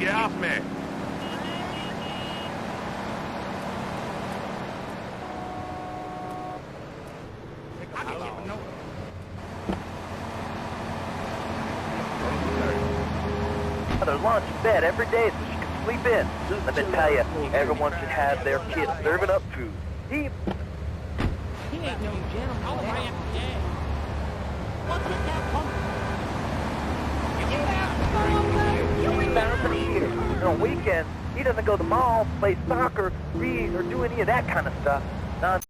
get off me! Their lunch and bed every day so she can sleep in. Let me tell you, everyone should have their kids serving up food. He ain't no gentleman. All right, yeah. What's with that pump? Bouncing here. And on weekends, he doesn't go to the mall, play soccer, read, or do any of that kind of stuff. None.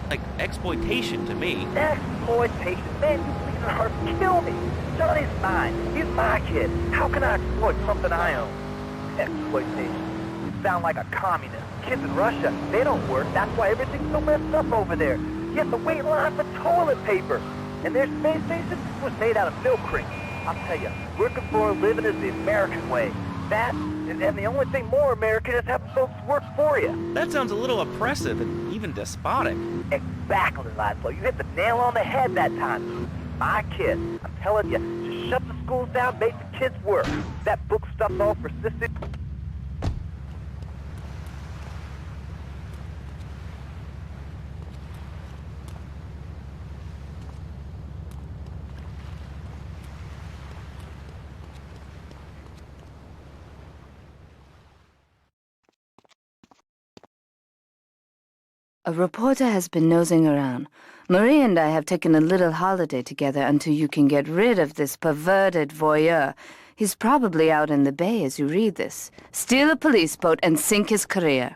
Like exploitation to me. Exploitation. Man, you leave heart kill me. Johnny's mine. He's my kid. How can I exploit something I own? Exploitation. You sound like a communist. Kids in Russia, they don't work. That's why everything's so messed up over there. You have to wait in line for toilet paper. And their space station was made out of milk crates. I'll tell you, working for a living is the American way. That, and the only thing more American is having folks work for you. That sounds a little oppressive and even despotic. Exactly, Laszlo. You hit the nail on the head that time. My kid, I'm telling you, just shut the schools down, make the kids work. That book stuff's all persistent. A reporter has been nosing around. Marie and I have taken a little holiday together until you can get rid of this perverted voyeur. He's probably out in the bay as you read this. Steal a police boat and sink his career.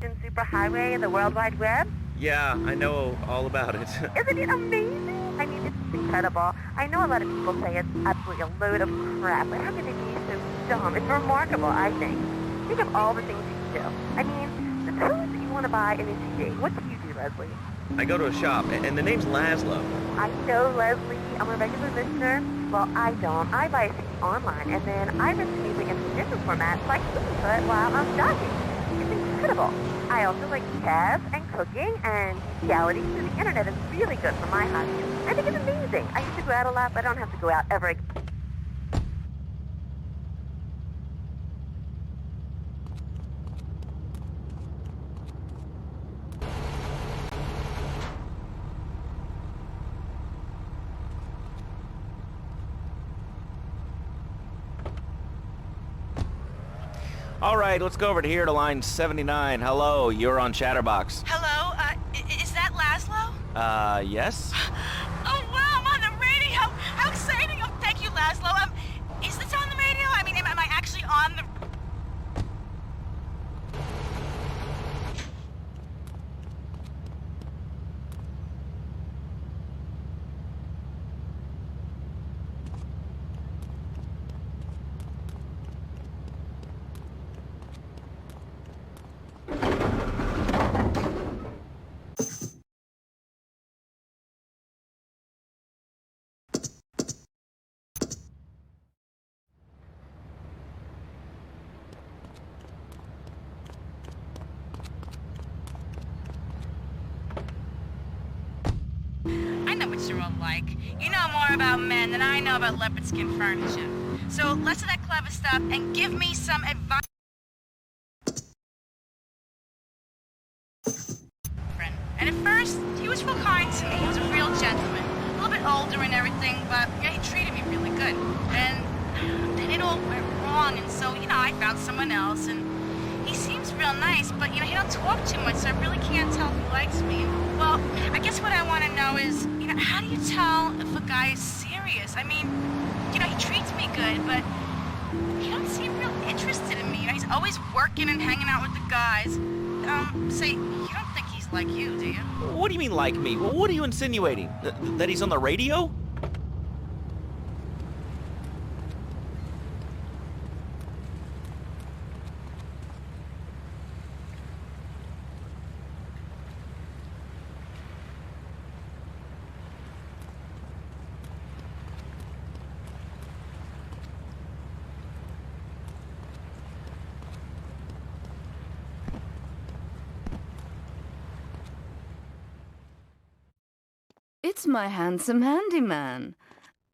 superhighway in the World Wide Web? Yeah, I know all about it. Isn't it amazing? I mean, it's incredible. I know a lot of people say it's absolutely a load of crap, but how can they be so dumb? It's remarkable, I think. Think of all the things you can do. I mean, suppose that you want to buy a new CD. What do you do, Leslie? I go to a shop, and the name's Laszlo. I know, Leslie. I'm a regular listener. Well, I don't. I buy a CD online, and then I rent the music in different formats like Bigfoot while I'm shopping. It's incredible. I also like chess and cooking, and reality through the internet is really good for my hobby. I think it's amazing. I used to go out a lot, but I don't have to go out ever again. All right, let's go over to here to line 79. Hello, you're on Chatterbox. Hello, is that Laszlo? Yes? Oh, wow, I'm on the radio! How exciting! Oh, thank you, Laszlo. Is this on the radio? I mean, am I actually on the... I know what you're all like. You know more about men than I know about leopard skin furniture. So less of that clever stuff and give me some advice. And at first, he was real kind to me. He was a real gentleman. A little bit older and everything, but yeah, he treated me really good. And then it all went wrong, and so, I found someone else, and he seems real nice, but, he don't talk too much, so I really can't tell if he likes me. Well, I guess what I want to know is, how do you tell if a guy is serious? I mean, he treats me good, but he don't seem real interested in me. He's always working and hanging out with the guys. Say, you don't think he's like you, do you? What do you mean like me? What are you insinuating? That he's on the radio? It's my handsome handyman.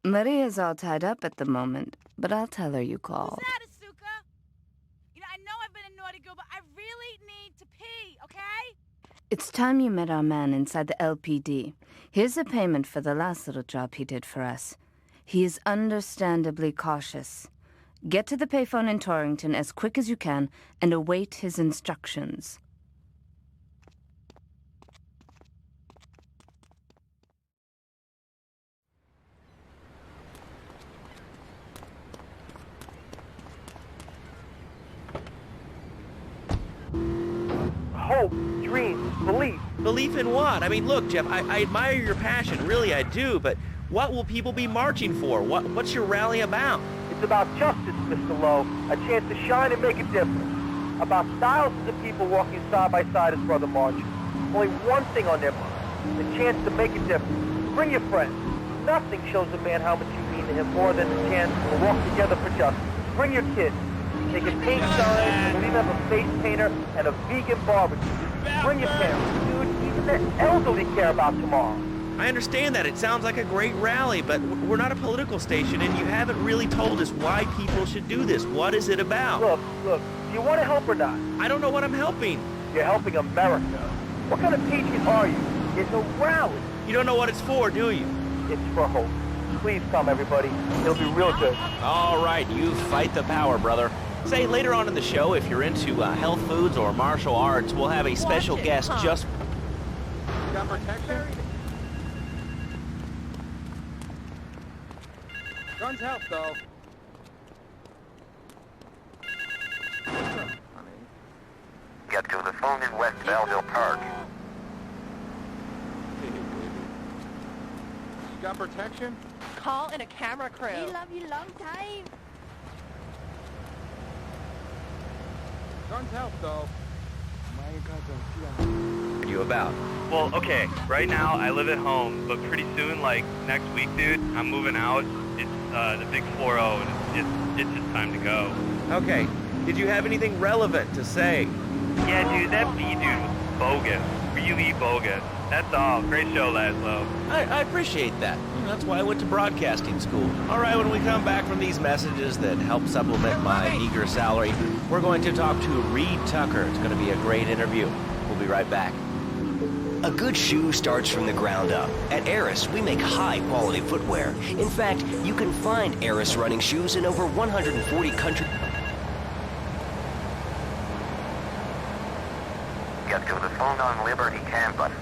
Maria's all tied up at the moment, but I'll tell her you called. Who's that, Asuka? I know I've been a naughty girl, but I really need to pee, okay? It's time you met our man inside the LPD. Here's a payment for the last little job he did for us. He is understandably cautious. Get to the payphone in Torrington as quick as you can and await his instructions. Hope, dreams, belief. Belief in what? I mean, look, Jeff, I admire your passion, really I do, but what will people be marching for? What's your rally about? It's about justice, Mr. Lowe. A chance to shine and make a difference. About thousands of people walking side by side as Brother marches. Only one thing on their mind. The chance to make a difference. Bring your friends. Nothing shows a man how much you mean to him more than the chance to walk together for justice. Bring your kids. They can paint signs, and we'll even have a face painter and a vegan barbecue. Bring your parents. Dude, even the elderly care about tomorrow. I understand that. It sounds like a great rally, but we're not a political station, and you haven't really told us why people should do this. What is it about? Look, do you want to help or not? I don't know what I'm helping. You're helping America. What kind of patriot are you? It's a rally. You don't know what it's for, do you? It's for hope. Please come, everybody. It'll be real good. All right, you fight the power, brother. Say, later on in the show, if you're into health foods or martial arts, we'll have a special guest just... Got protection? Guns help, though. Get to the phone in West Belleville Park. Hey, baby. You got protection? Call in a camera crew. We love you long time. Guns help, though. What are you about? Well, okay, right now I live at home, but pretty soon, like next week, dude, I'm moving out. It's the big 4-0, and it's just time to go. Okay. Did you have anything relevant to say? Yeah, dude, that B dude was bogus. Really bogus. That's all. Great show, Laszlo. I appreciate that. That's why I went to broadcasting school. All right, when we come back from these messages that help supplement my meager salary, we're going to talk to Reed Tucker. It's going to be a great interview. We'll be right back. A good shoe starts from the ground up. At Eris, we make high-quality footwear. In fact, you can find Eris running shoes in over 140 countries. Get to the phone on Liberty campus.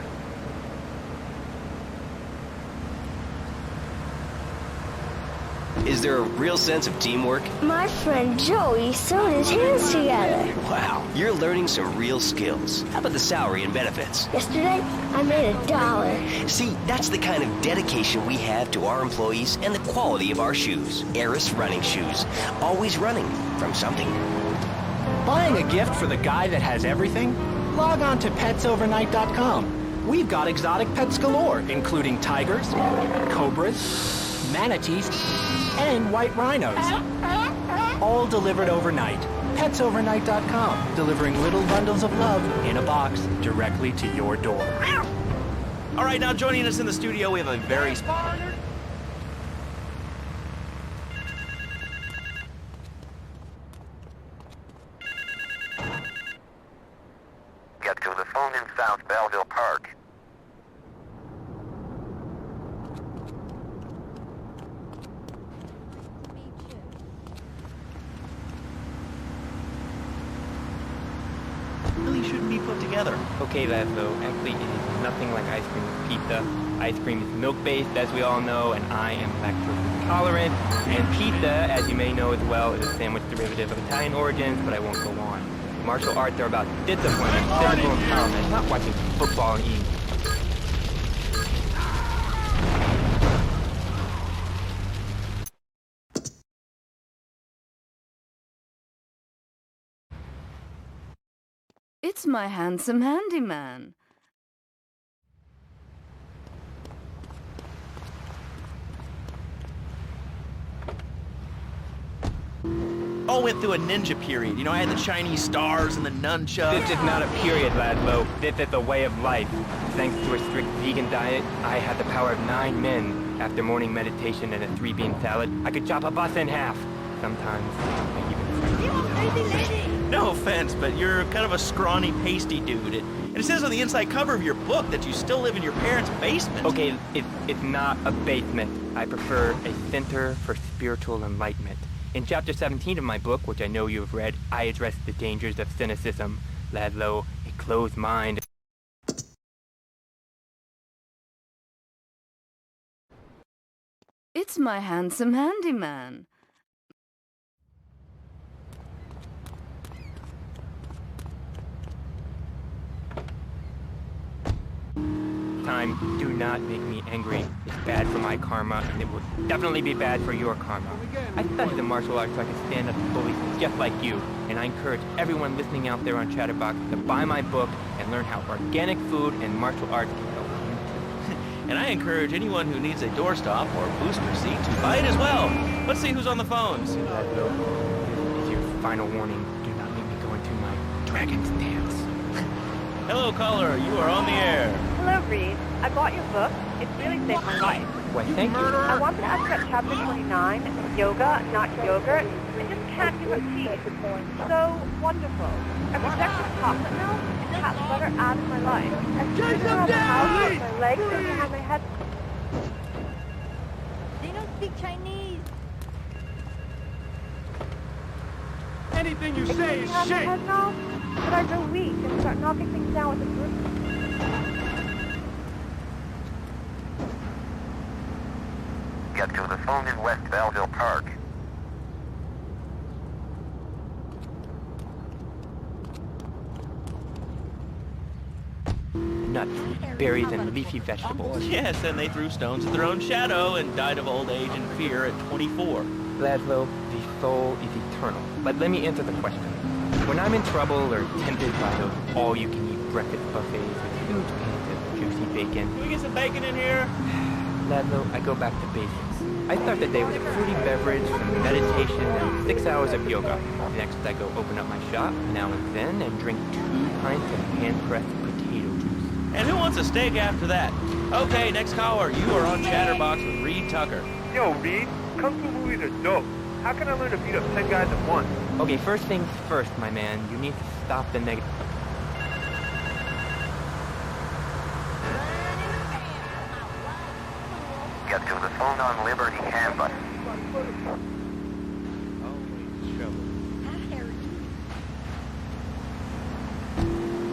Is there a real sense of teamwork? My friend Joey sewed his hands together. Wow, you're learning some real skills. How about the salary and benefits? Yesterday, I made $1. See, that's the kind of dedication we have to our employees and the quality of our shoes. Eris running shoes. Always running from something. Buying a gift for the guy that has everything? Log on to petsovernight.com. We've got exotic pets galore, including tigers, cobras, manatees, and white rhinos. All delivered overnight. petsovernight.com, delivering little bundles of love in a box directly to your door. All right, now joining us in the studio, we have a very... Get to the phone in South Belleville Park. really shouldn't be put together. Okay, Laszlo, actually it is nothing like ice cream with pizza. Ice cream is milk-based, as we all know, and I am lactose intolerant. And pizza, as you may know as well, is a sandwich derivative of Italian origins, but I won't go on. Martial arts are about discipline and physical empowerment, not watching football and eating. It's my handsome handyman. All went through a ninja period. You know, I had the Chinese stars and the nunchucks. This is not a period, Laszlo. This is a way of life. Thanks to a strict vegan diet, I had the power of 9 men. After morning meditation and a 3-bean salad, I could chop a bus in half. Sometimes, I even... No offense, but you're kind of a scrawny, pasty dude. And it says on the inside cover of your book that you still live in your parents' basement. Okay, it's not a basement. I prefer a center for spiritual enlightenment. In chapter 17 of my book, which I know you have read, I address the dangers of cynicism. Laszlo, a closed mind. It's my handsome handyman. Time, do not make me angry. It's bad for my karma, and it will definitely be bad for your karma. I studied the martial arts so I can stand up to bullies just like you, and I encourage everyone listening out there on Chatterbox to buy my book and learn how organic food and martial arts can help you. And I encourage anyone who needs a doorstop or booster seat to buy it as well. Let's see who's on the phones. This is your final warning. Do not make me go into my dragon's dance. Hello, caller. You are on the air. Hello, Reed. I bought your book. It's really saved my life. Why, thank you. I wanted to ask about chapter 29, yoga, not yogurt. I just can't give up tea. It's so wonderful. I rejected chocolate milk and cat butter out of my life. I sit around the house with my legs are behind my head. They don't speak Chinese. Anything you say is behind my shit. head now, but I grow weak and start knocking things down with a broom. Get to the phone in West Belleville Park. nuts, berries, and leafy vegetables. Yes, and they threw stones at their own shadow and died of old age and fear at 24. Laszlo, the soul is eternal. But let me answer the question. When I'm in trouble or tempted by those all-you-can-eat breakfast buffets with huge pans of juicy bacon... Can we get some bacon in here? Laszlo, I go back to basics. I start the day with a fruity beverage, some meditation, and 6 hours of yoga. Next, I go open up my shop, now and then, and drink 2 pints of hand-pressed potato juice. And who wants a steak after that? Okay, next caller. You are on Chatterbox with Reed Tucker. Yo, Reed, kung fu movies are dope. How can I learn to beat up 10 guys at once? Okay, first things first, my man. You need to stop the negative... Get to the phone on Liberty campus.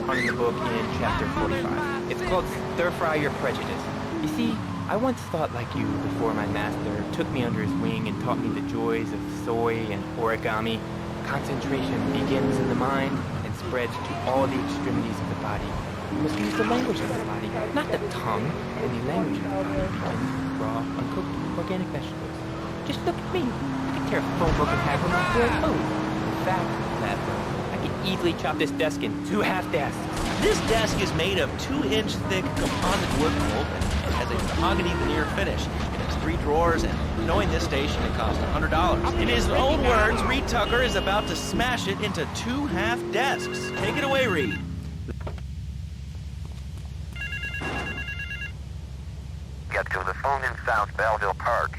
On the book in chapter 45. It's called Stir Fry Your Prejudice. You see, I once thought like you before my master took me under his wing and taught me the joys of soy and origami. Concentration begins in the mind and spreads to all the extremities of the body. You must use the language of the body, not the tongue. And the language of the body begins with raw, uncooked, organic vegetables. Just look at me. I can tear a phone book in half with my bare toes. In fact, I can easily chop this desk in 2 half desks. This desk is made of 2-inch thick composite wood mold and has a mahogany veneer finish. It has 3 drawers, and knowing this station, it cost $100. In his own words, Reed Tucker is about to smash it into 2 half desks. Take it away, Reed. Get to the phone in South Belleville Park.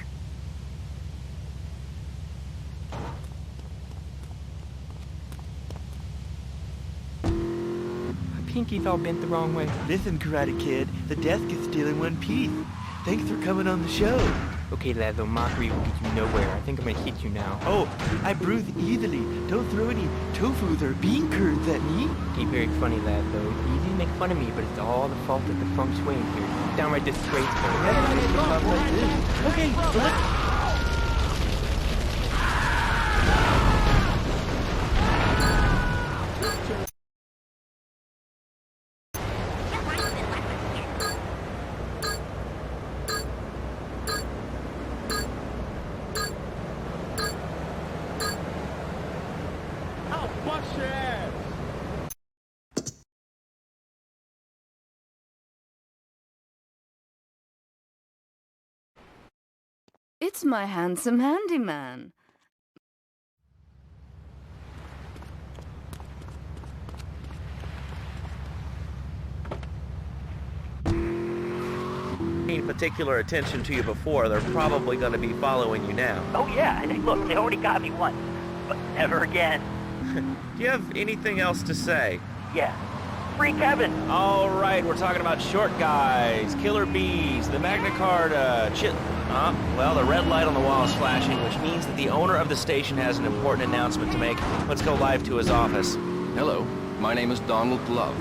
Pinky's all bent the wrong way. Listen, Karate Kid, the desk is still in one piece. Thanks for coming on the show. Okay, Laszlo, mockery will get you nowhere. I think I'm gonna hit you now. Oh, I bruise easily. Don't throw any tofus or bean curds at me. Okay, very funny, Laszlo. Easy to make fun of me, but it's all the fault of the feng shui here. Downright disgraceful. Okay, so let's... It's my handsome handyman. Paying particular attention to you before, they're probably going to be following you now. Oh yeah, and look, they already got me once, but never again. Do you have anything else to say? Yeah. Free Kevin! All right, we're talking about short guys, killer bees, the Magna Carta, well, the red light on the wall is flashing, which means that the owner of the station has an important announcement to make. Let's go live to his office. Hello, my name is Donald Love.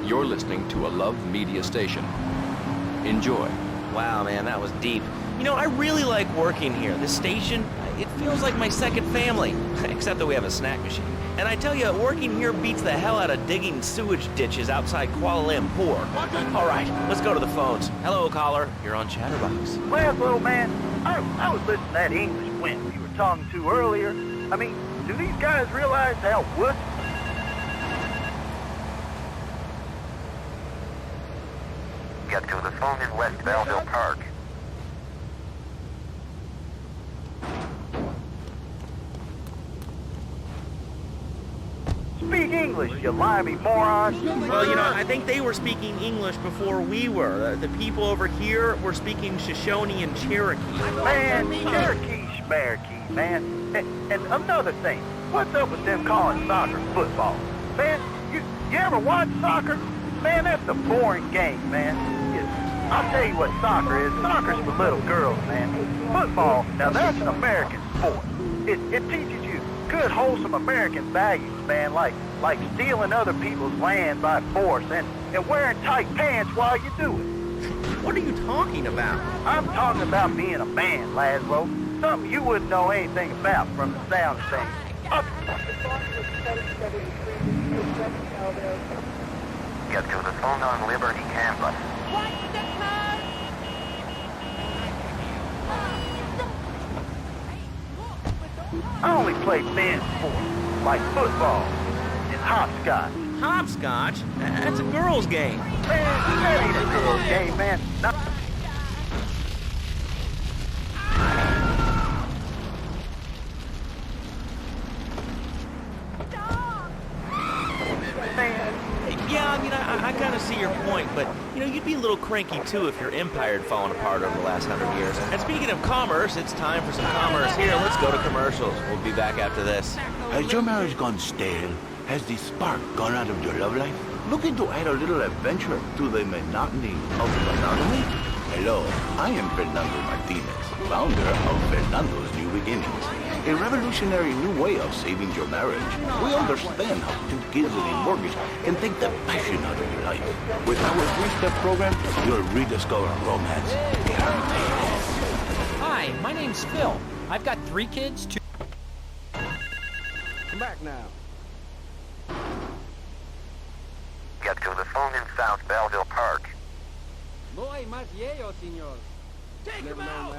You're listening to a Love Media station. Enjoy. Wow, man, that was deep. You know, I really like working here. This station, it feels like my second family, except that we have a snack machine. And I tell you, working here beats the hell out of digging sewage ditches outside Kuala Lumpur. All right, let's go to the phones. Hello, caller. You're on Chatterbox. Well, little man, I was listening to that English wimp you were talking to earlier. I mean, do these guys realize how wuss... Get to the phone in West Belleville Park. Speak English, you limey moron. Well, you know, I think they were speaking English before we were. The people over here were speaking Shoshone and Cherokee. Man, Cherokee, Schmerokee, man. And another thing, what's up with them calling soccer football? Man, you ever watch soccer? Man, that's a boring game, man. I'll tell you what soccer is. Soccer's for little girls, man. Football, now that's an American sport. It teaches you good, wholesome American values, man, like stealing other people's land by force and wearing tight pants while you do it. What are you talking about? I'm talking about being a man, Laszlo. Something you wouldn't know anything about from the sound of things. Get Get to the phone on Liberty campus. I only play band sports, like football and hopscotch. Hopscotch? That's a girl's game. Man, that ain't a girl's game, man. Yeah, I mean, I kind of see your point, but, you know, you'd be a little cranky, too, if your empire had fallen apart over the last 100 years. And speaking of commerce, it's time for some commerce here. Let's go to commercials. We'll be back after this. Has your marriage gone stale? Has the spark gone out of your love life? Looking to add a little adventure to the monotony of monogamy? Hello, I am Fernando Martinez, founder of Fernando's New Beginnings, a revolutionary new way of saving your marriage. We understand how 2 kids and a mortgage can take the passion out of your life. With our 3-step program, you'll rediscover romance. Hi, my name's Phil. I've got 3 kids, 2... Come back now. Get to the phone in South Belleville Park. No hay más hielo, señor. Take him out!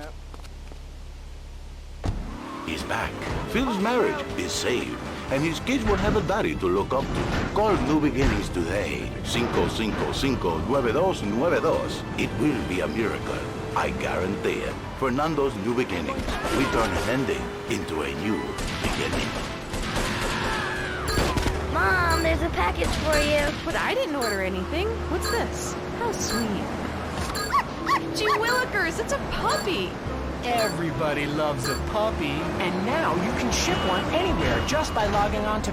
He's back. Phil's marriage is saved, and his kids will have a daddy to look up to. Call New Beginnings today. 555-9292. It will be a miracle. I guarantee it. Fernando's New Beginnings. We turn an ending into a new beginning. Mom, there's a package for you. But I didn't order anything. What's this? How sweet. Gee willikers, it's a puppy. Everybody loves a puppy. And now you can ship one anywhere just by logging on to...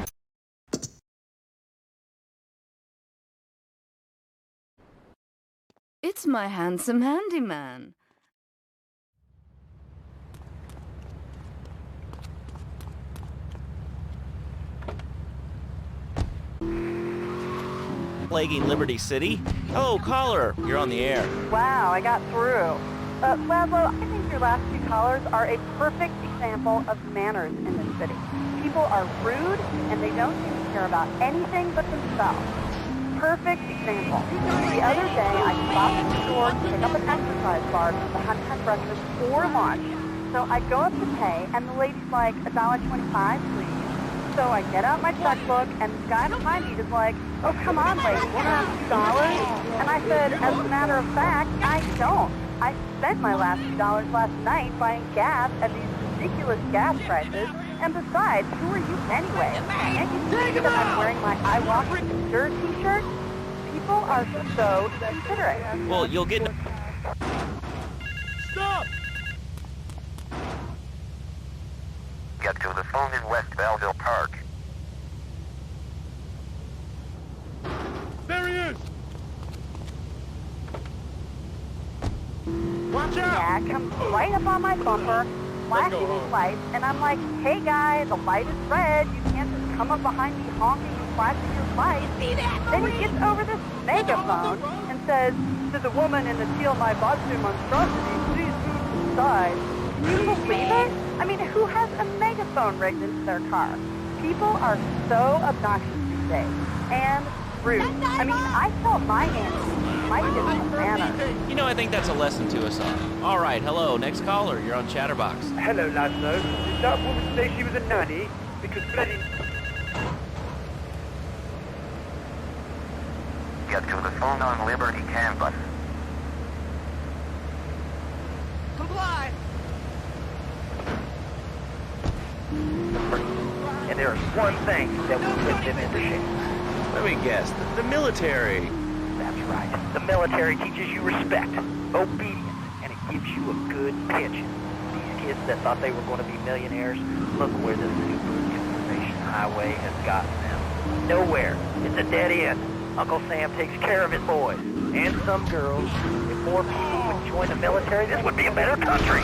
It's my handsome handyman. Plaguing Liberty City. Oh, caller, you're on the air. Wow, I got through. Laszlo, I think your last 2 callers are a perfect example of manners in this city. People are rude, and they don't seem to care about anything but themselves. Perfect example. The other day, I stopped at the store to pick up an exercise bar because I hadn't had breakfast or lunch. So I go up to pay, and the lady's like, $1.25, please. So I get out my checkbook, and the guy behind me is like, oh, come on, lady, you don't have $2? And I said, as a matter of fact, I don't. I spent my last $2 last night buying gas at these ridiculous gas prices. And besides, who are you anyway? And you see that I'm wearing my I Walk with the Dirt t-shirt? People are so considerate. Well, you'll get... Stop! Get to the phone in West Belleville Park. There he is! Watch out! Yeah, comes right up on my bumper, flashing his lights, and I'm like, hey guy, the light is red. You can't just come up behind me honking and flashing your lights. Then he gets over this megaphone and says, to the woman in the teal my body monstrosity, please move to the side. Can you believe it? I mean, who has a megaphone rigged into their car? People are so obnoxious these days. And rude. I mean, I felt my hands. My kids have manners. You know, I think that's a lesson to us all. All right, hello, next caller. You're on Chatterbox. Hello, Laszlo. Did that woman say she was a nanny? Because Betty... Get to the phone on Liberty campus. Comply! And there's one thing that will put them into shape. Let me guess, the military. That's right. The military teaches you respect, obedience, and it gives you a good pension. These kids that thought they were going to be millionaires, look where the super information highway has gotten them. Nowhere. It's a dead end. Uncle Sam takes care of his boys. And some girls. If more people would join the military, this would be a better country.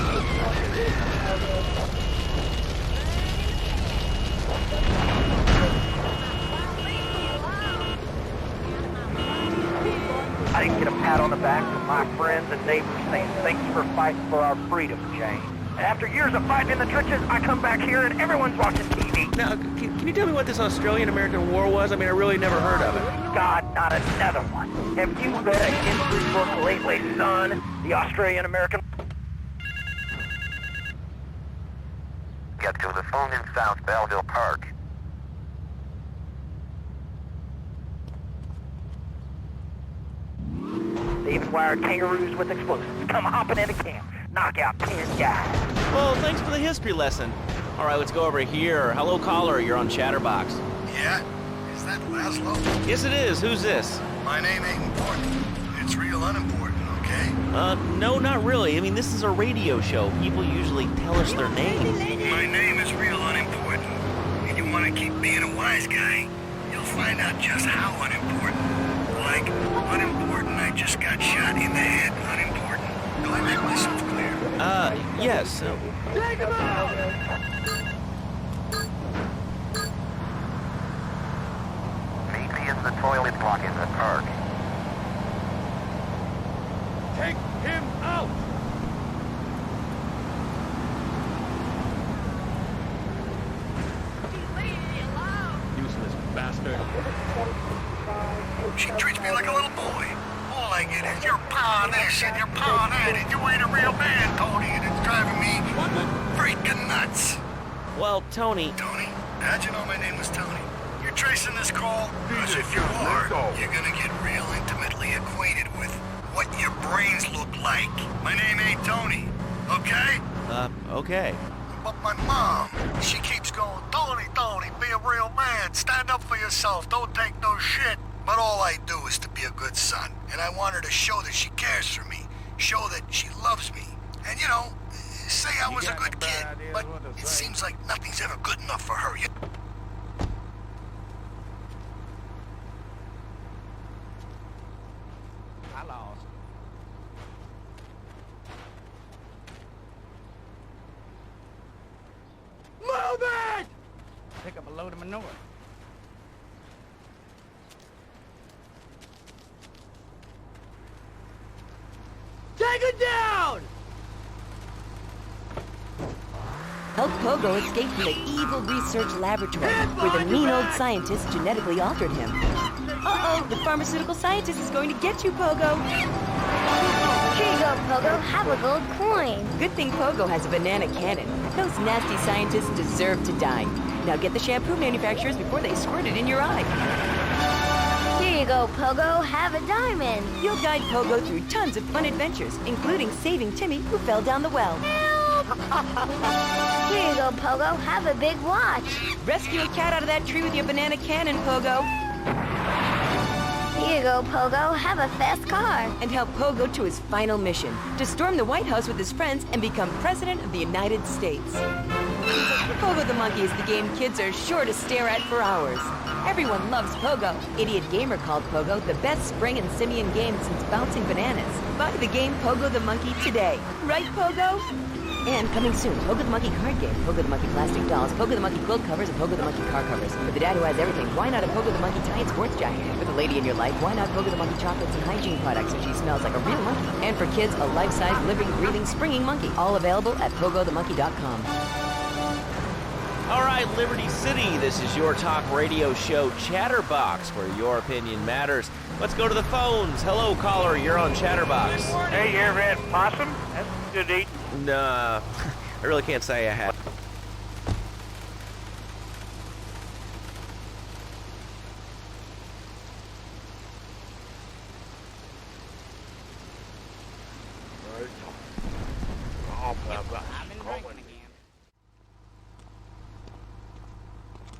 I didn't get a pat on the back from my friends and neighbors saying thanks for fighting for our freedom, Jane. After years of fighting in the trenches, I come back here and everyone's watching TV. Now, can you tell me what this Australian-American War was? I mean, I really never heard of it. God, not another one. Have you read a history book lately, son? The Australian-American... Get to the phone in South Belleville Park. They even wired kangaroos with explosives. Come hopping into camp. Knock out 10 guys. Well, thanks for the history lesson. All right, let's go over here. Hello, caller. You're on Chatterbox. Yeah? Is that Laszlo? Yes, it is. Who's this? My name ain't important. It's real unimportant, okay? No, not really. I mean, this is a radio show. People usually tell us their names. My name is real unimportant. And you want to keep being a wise guy, you'll find out just how unimportant. Like, unimportant, I just got shot in the head, unimportant. Do I make myself clear? Yes. Take him out! Meet me in the toilet block in the park. Take him out! Useless bastard. She treats me like a little boy. All I get is your paw this and your paw that, and you ain't a real man, Tony, and it's driving me freaking nuts. Well, Tony... Tony? How'd you know my name was Tony? You're tracing this call? Because if you are, you're gonna get real intimately acquainted with what your brains look like. My name ain't Tony, okay? Okay. But my mom, she keeps going, Tony, Tony, be a real man. Stand up for yourself. Don't take no shit. But all I do is to be a good son. And I want her to show that she cares for me. Show that she loves me. And, you know, say I was a good kid. But it seems like nothing's ever good enough for her. I lost. Move it! Pick up a load of manure. Take it down! Help Pogo escape from the evil research laboratory where the mean old scientist genetically altered him. Uh-oh, the pharmaceutical scientist is going to get you, Pogo. Here you go, Pogo. Have a gold coin. Good thing Pogo has a banana cannon. Those nasty scientists deserve to die. Now get the shampoo manufacturers before they squirt it in your eye. Here you go, Pogo. Have a diamond. You'll guide Pogo through tons of fun adventures, including saving Timmy, who fell down the well. Here you go, Pogo. Have a big watch. Rescue a cat out of that tree with your banana cannon, Pogo. Here you go, Pogo. Have a fast car. And help Pogo to his final mission, to storm the White House with his friends and become President of the United States. Pogo the Monkey is the game kids are sure to stare at for hours. Everyone loves Pogo. Idiot Gamer called Pogo the best spring and simian game since bouncing bananas. Buy the game Pogo the Monkey today. Right, Pogo? And coming soon, Pogo the Monkey card game, Pogo the Monkey plastic dolls, Pogo the Monkey quilt covers, and Pogo the Monkey car covers. For the dad who has everything, why not a Pogo the Monkey tie and sports jacket? For the lady in your life, why not Pogo the Monkey chocolates and hygiene products so she smells like a real monkey? And for kids, a life-size, living, breathing, springing monkey. All available at PogoTheMonkey.com. All right, Liberty City, this is your talk radio show Chatterbox, where your opinion matters. Let's go to the phones. Hello, caller, you're on Chatterbox. Hey, you ever had possum? That's good to eat. Nah, I really can't say I have.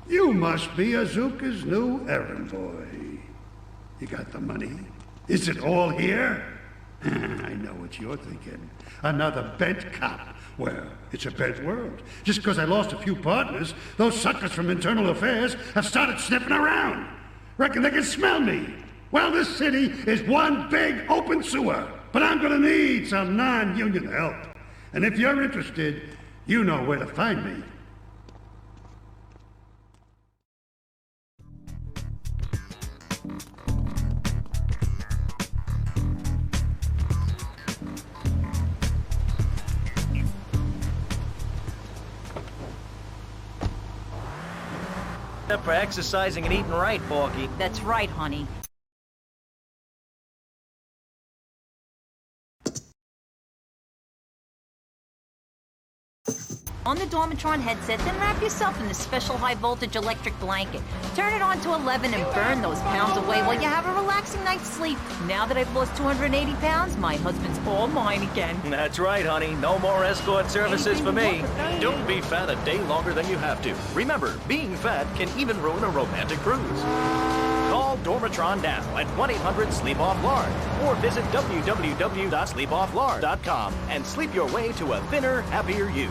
You must be Azuka's new errand boy. You got the money? Is it all here? I know what you're thinking. Another bent cop. Well, it's a bent world. Just because I lost a few partners, those suckers from Internal Affairs have started sniffing around. Reckon they can smell me. Well, this city is one big open sewer. But I'm gonna need some non-union help. And if you're interested, you know where to find me. For exercising and eating right, Porky. That's right, honey. On the Dormitron headset, then wrap yourself in this special high-voltage electric blanket. Turn it on to 11 and burn those pounds away while you have a relaxing night's sleep. Now that I've lost 280 pounds, my husband's all mine again. That's right, honey. No more escort services for me. Don't be fat a day longer than you have to. Remember, being fat can even ruin a romantic cruise. Call Dormitron now at 1-800-SLEEP-OFF-LARD or visit www.sleepofflard.com and sleep your way to a thinner, happier you.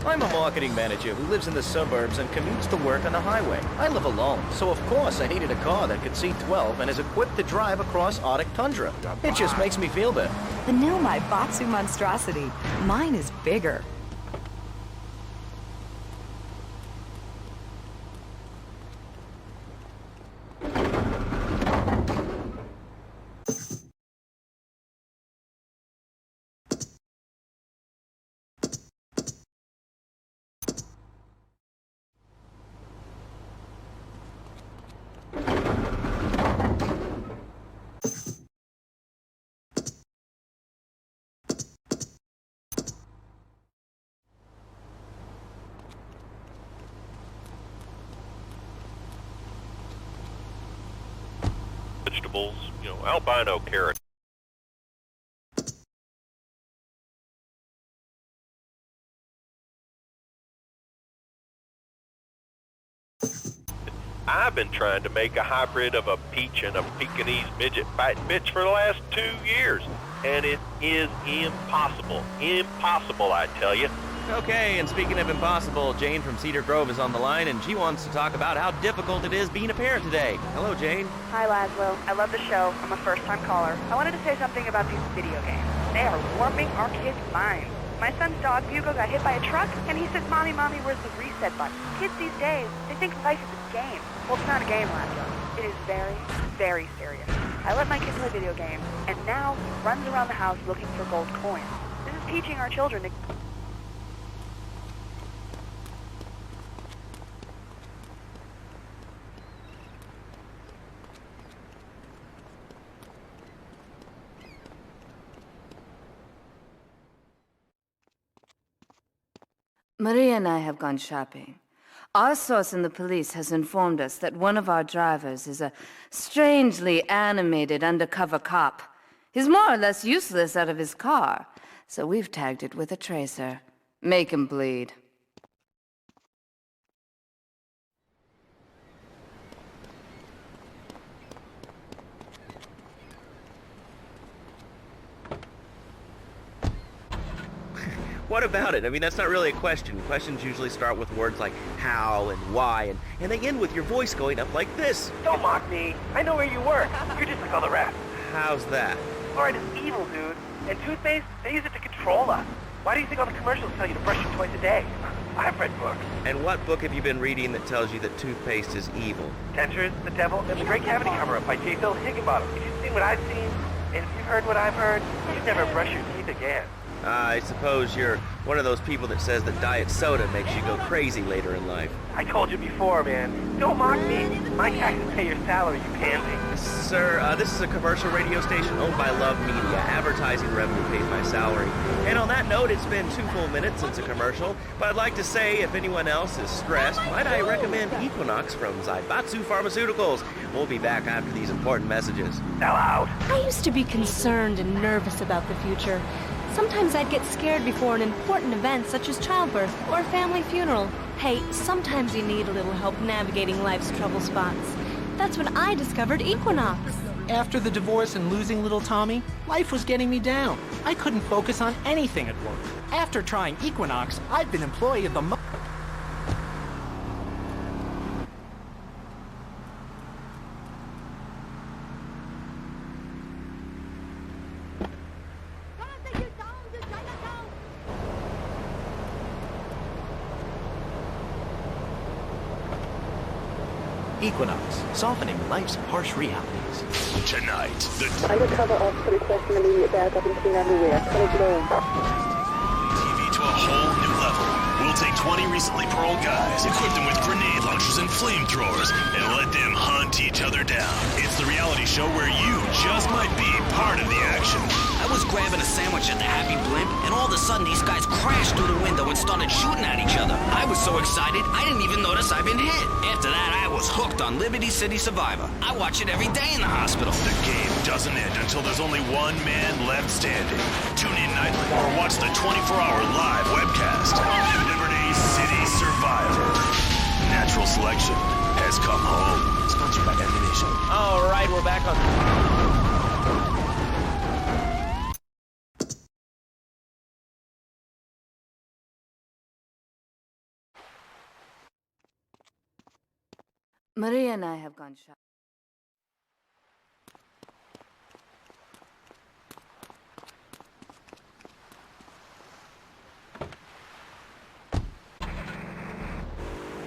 I'm a marketing manager who lives in the suburbs and commutes to work on the highway. I live alone, so of course I needed a car that could seat 12 and is equipped to drive across Arctic tundra. It just makes me feel better. The new Maibatsu monstrosity. Mine is bigger. Vegetables, albino carrot. I've been trying to make a hybrid of a peach and a Pekingese midget fighting bitch for the last 2 years, and it is impossible. Impossible, I tell you. Okay, and speaking of impossible, Jane from Cedar Grove is on the line, and she wants to talk about how difficult it is being a parent today. Hello, Jane. Hi, Laszlo. I love the show. I'm a first-time caller. I wanted to say something about these video games. They are warping our kids' minds. My son's dog, Hugo, got hit by a truck, and he says, Mommy, where's the reset button? Kids these days, they think life is a game. Well, it's not a game, Laszlo. It is very, very serious. I let my kid play video games, and now he runs around the house looking for gold coins. This is teaching our children to... Maria and I have gone shopping. Our source in the police has informed us that one of our drivers is a strangely animated undercover cop. He's more or less useless out of his car, so we've tagged it with a tracer. Make him bleed. What about it? I mean, that's not really a question. Questions usually start with words like how and why, and they end with your voice going up like this. Don't mock me. I know where you work. You're just like all the rest. How's that? Fluoride is evil, dude. And toothpaste, they use it to control us. Why do you think all the commercials tell you to brush your twice a day? I've read books. And what book have you been reading that tells you that toothpaste is evil? Dentures, the Devil, and the Great Cavity Cover-Up by J. Phil Higginbottom. If you've seen what I've seen, and if you've heard what I've heard, you'd never brush your teeth again. I suppose you're one of those people that says that diet soda makes you go crazy later in life. I told you before, man. Don't mock me. My taxes pay your salary, you pansy. Sir, this is a commercial radio station owned by Love Media. Advertising revenue pays my salary. And on that note, it's been 2 full minutes since a commercial, but I'd like to say if anyone else is stressed, might I recommend Equinox from Zaibatsu Pharmaceuticals. We'll be back after these important messages. Sell out. I used to be concerned and nervous about the future. Sometimes I'd get scared before an important event such as childbirth or a family funeral. Hey, sometimes you need a little help navigating life's trouble spots. That's when I discovered Equinox. After the divorce and losing little Tommy, life was getting me down. I couldn't focus on anything at work. After trying Equinox, I've been employee of the month. Equinox, softening life's harsh realities. Tonight, the Undercover officer requesting immediate backup in clean underwear. Cut it low. TV to a whole new level. We'll take 20 recently paroled guys, equip them with grenade launchers and flamethrowers, and let them hunt each other down. It's the reality show where you just might be part of the action. I was grabbing a sandwich at the Happy Blimp, and all of a sudden these guys crashed through the window and started shooting at each other. I was so excited, I didn't even notice I'd been hit. After that, I was hooked on Liberty City Survivor. I watch it every day in the hospital. The game doesn't end until there's only one man left standing. Tune in nightly or watch the 24-hour live webcast. Liberty City Survivor. Natural Selection has come home. Sponsored by Ammunition. All right, we're back on... Maria and I have gone shopping.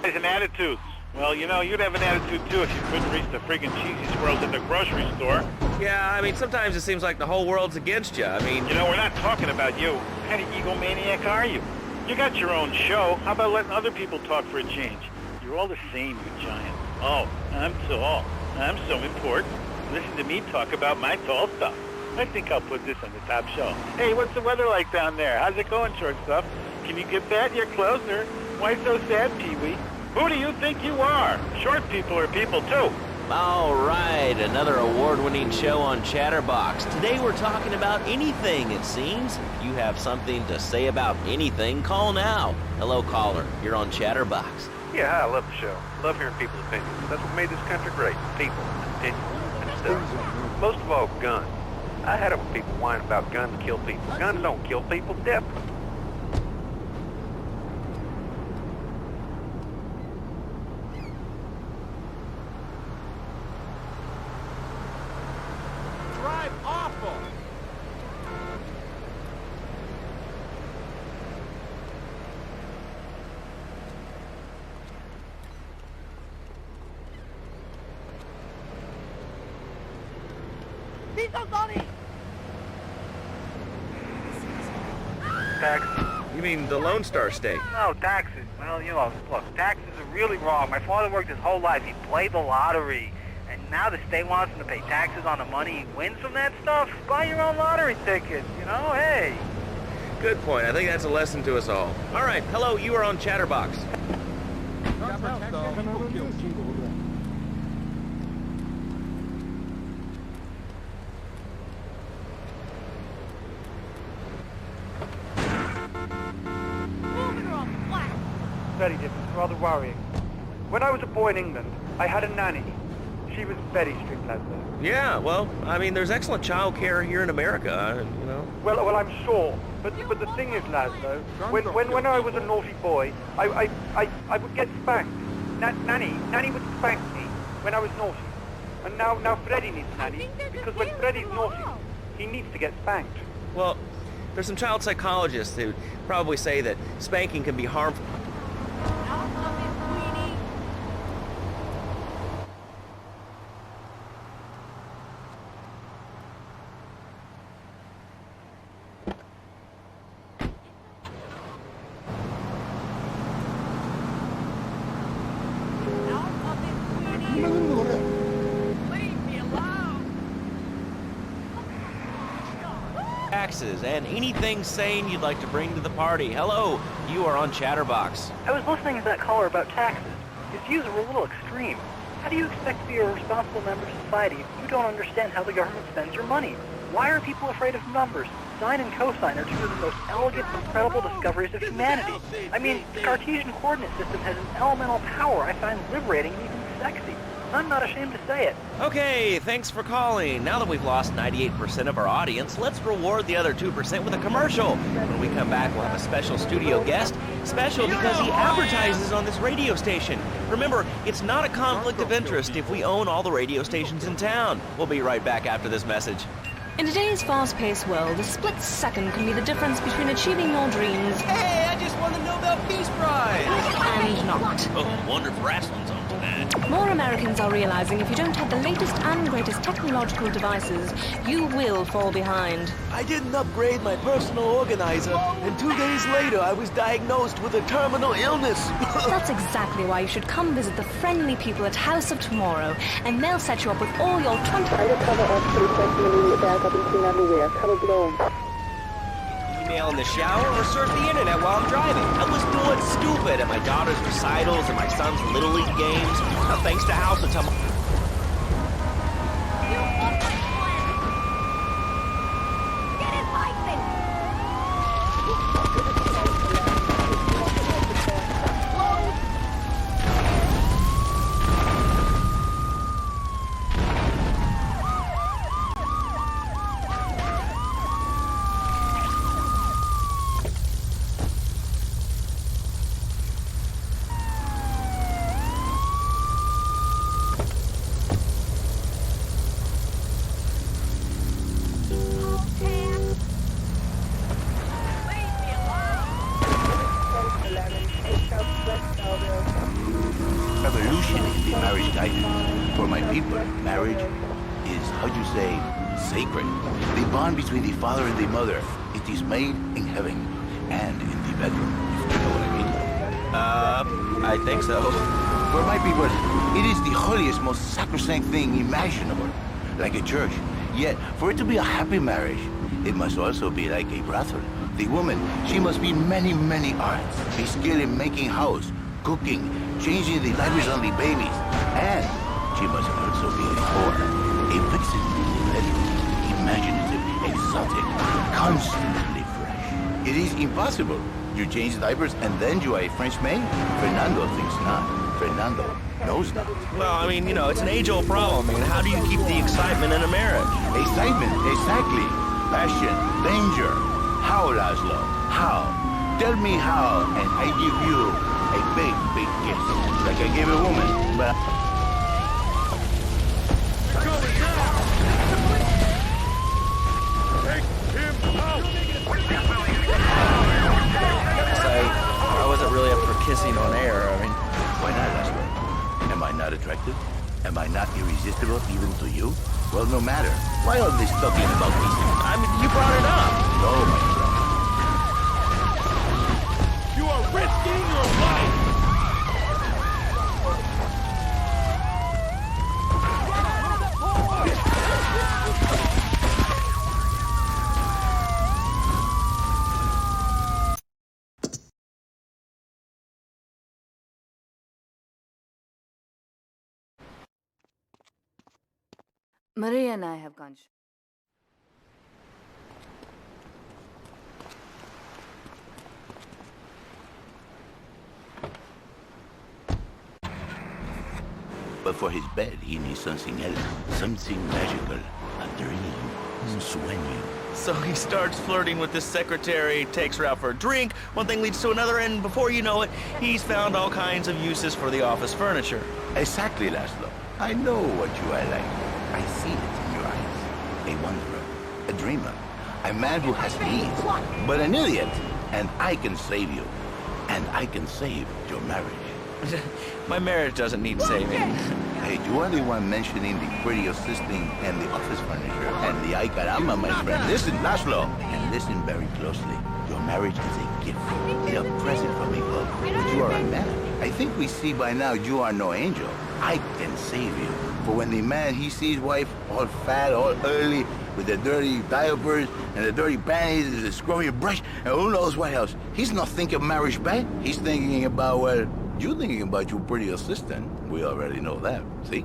And attitudes. Well, you know, you'd have an attitude too if you couldn't reach the friggin' cheesy squirrels at the grocery store. Yeah, I mean, sometimes it seems like the whole world's against you. I mean... You know, we're not talking about you. What kind of egomaniac are you? You got your own show. How about letting other people talk for a change? You're all the same, you giant. Oh, I'm tall. I'm so important. Listen to me talk about my tall stuff. I think I'll put this on the top shelf. Hey, what's the weather like down there? How's it going, short stuff? Can you get that? You're closer. Why so sad, Pee-wee? Who do you think you are? Short people are people, too. All right, another award-winning show on Chatterbox. Today we're talking about anything, it seems. If you have something to say about anything, call now. Hello, caller. You're on Chatterbox. Yeah, hi, I love the show. Love hearing people's opinions. That's what made this country great. People, opinions, and stuff. Most of all, guns. I had it when people whining about guns kill people. Guns don't kill people, definitely. Drive awful. Taxes. You mean the Lone Star State? No, taxes. Well, you know, look, taxes are really wrong. My father worked his whole life. He played the lottery. And now the state wants him to pay taxes on the money he wins from that stuff. Buy your own lottery ticket, you know? Hey. Good point. I think that's a lesson to us all. All right, hello, you are on Chatterbox. Very different, rather worrying. When I was a boy in England, I had a nanny. She was very strict, Laszlo. Yeah, well, I mean, there's excellent child care here in America, you know. Well, I'm sure. But the thing is, Laszlo, when I was a naughty boy, I would get spanked. Nanny would spank me when I was naughty. And now Freddy needs Nanny, because when Freddy's naughty, he needs to get spanked. Well, there's some child psychologists who probably say that spanking can be harmful. Taxes and anything sane you'd like to bring to the party. Hello, you are on Chatterbox. I was listening to that caller about taxes. His views were a little extreme. How do you expect to be a responsible member of society if you don't understand how the government spends your money? Why are people afraid of numbers? Sine and cosine are two of the most elegant, incredible discoveries of humanity. I mean, the Cartesian coordinate system has an elemental power I find liberating and even sexy. I'm not ashamed to say it. Okay, thanks for calling. Now that we've lost 98% of our audience, let's reward the other 2% with a commercial. When we come back, we'll have a special studio guest. Special because he advertises on this radio station. Remember, it's not a conflict of interest if we own all the radio stations in town. We'll be right back after this message. In today's fast-paced world, a split second can be the difference between achieving your dreams Hey, I just won the Nobel Peace Prize! and not. Oh, wonder if wrestling's on tonight. More Americans are realizing if you don't have the latest and greatest technological devices, you will fall behind. I didn't upgrade my personal organizer, and 2 days later I was diagnosed with a terminal illness. That's exactly why you should come visit the friendly people at House of Tomorrow, and they'll set you up with all your 20... Email in the shower or surf the internet while I'm driving. I was bored stupid at my daughter's recitals and my son's Little League games. Thanks to House of Tomorrow. Evolution in the marriage guidance. For my people, marriage is, how'd you say, sacred. The bond between the father and the mother. It is made in heaven and in the bedroom, if you know what I mean. I think so. For my people, it is the holiest, most sacrosanct thing imaginable, like a church. Yet, for it to be a happy marriage, it must also be like a brothel. The woman, she must be many, many arts. A skill in making house, cooking, changing the diapers on the babies. And she must also be a whore, a vixen in the bedroom, imaginative, exotic, constantly fresh. It is impossible. You change diapers and then you are a French maid? Fernando thinks not. Fernando knows not. Well, I mean, you know, it's an age-old problem. I mean, how do you keep the excitement in a marriage? Excitement, exactly. Passion, danger. How, Laszlo? How? Tell me how, and I give you a big, big gift. Like I gave a woman, but... I wasn't really up for kissing on air. I mean, why not, Laszlo? Am I not attractive? Am I not irresistible even to you? Well, no matter. Why all this talking about me? I mean, you brought it up. No, my friend. You are risking your life! Maria and I have gone. But for his bed, he needs something else. Something magical. A dream. Sueño. So he starts flirting with this secretary, takes her out for a drink, one thing leads to another, and before you know it, he's found all kinds of uses for the office furniture. Exactly, Laszlo. I know what you are like. I see it in your eyes. A wanderer, a dreamer, a man who has needs, but an idiot. And I can save you. And I can save your marriage. My marriage doesn't need saving. Hey, you are the one mentioning the pretty assisting and the office furniture and the ay caramba, my friend. Listen, Laszlo, and listen very closely. Your marriage is a gift, a present from above. But you are a man. I think we see by now you are no angel. I can save you. For when the man, he sees wife all fat, all early, with the dirty diapers and the dirty panties and the screwy brush, and who knows what else. He's not thinking marriage bad. He's thinking about, well, you're thinking about your pretty assistant. We already know that, see?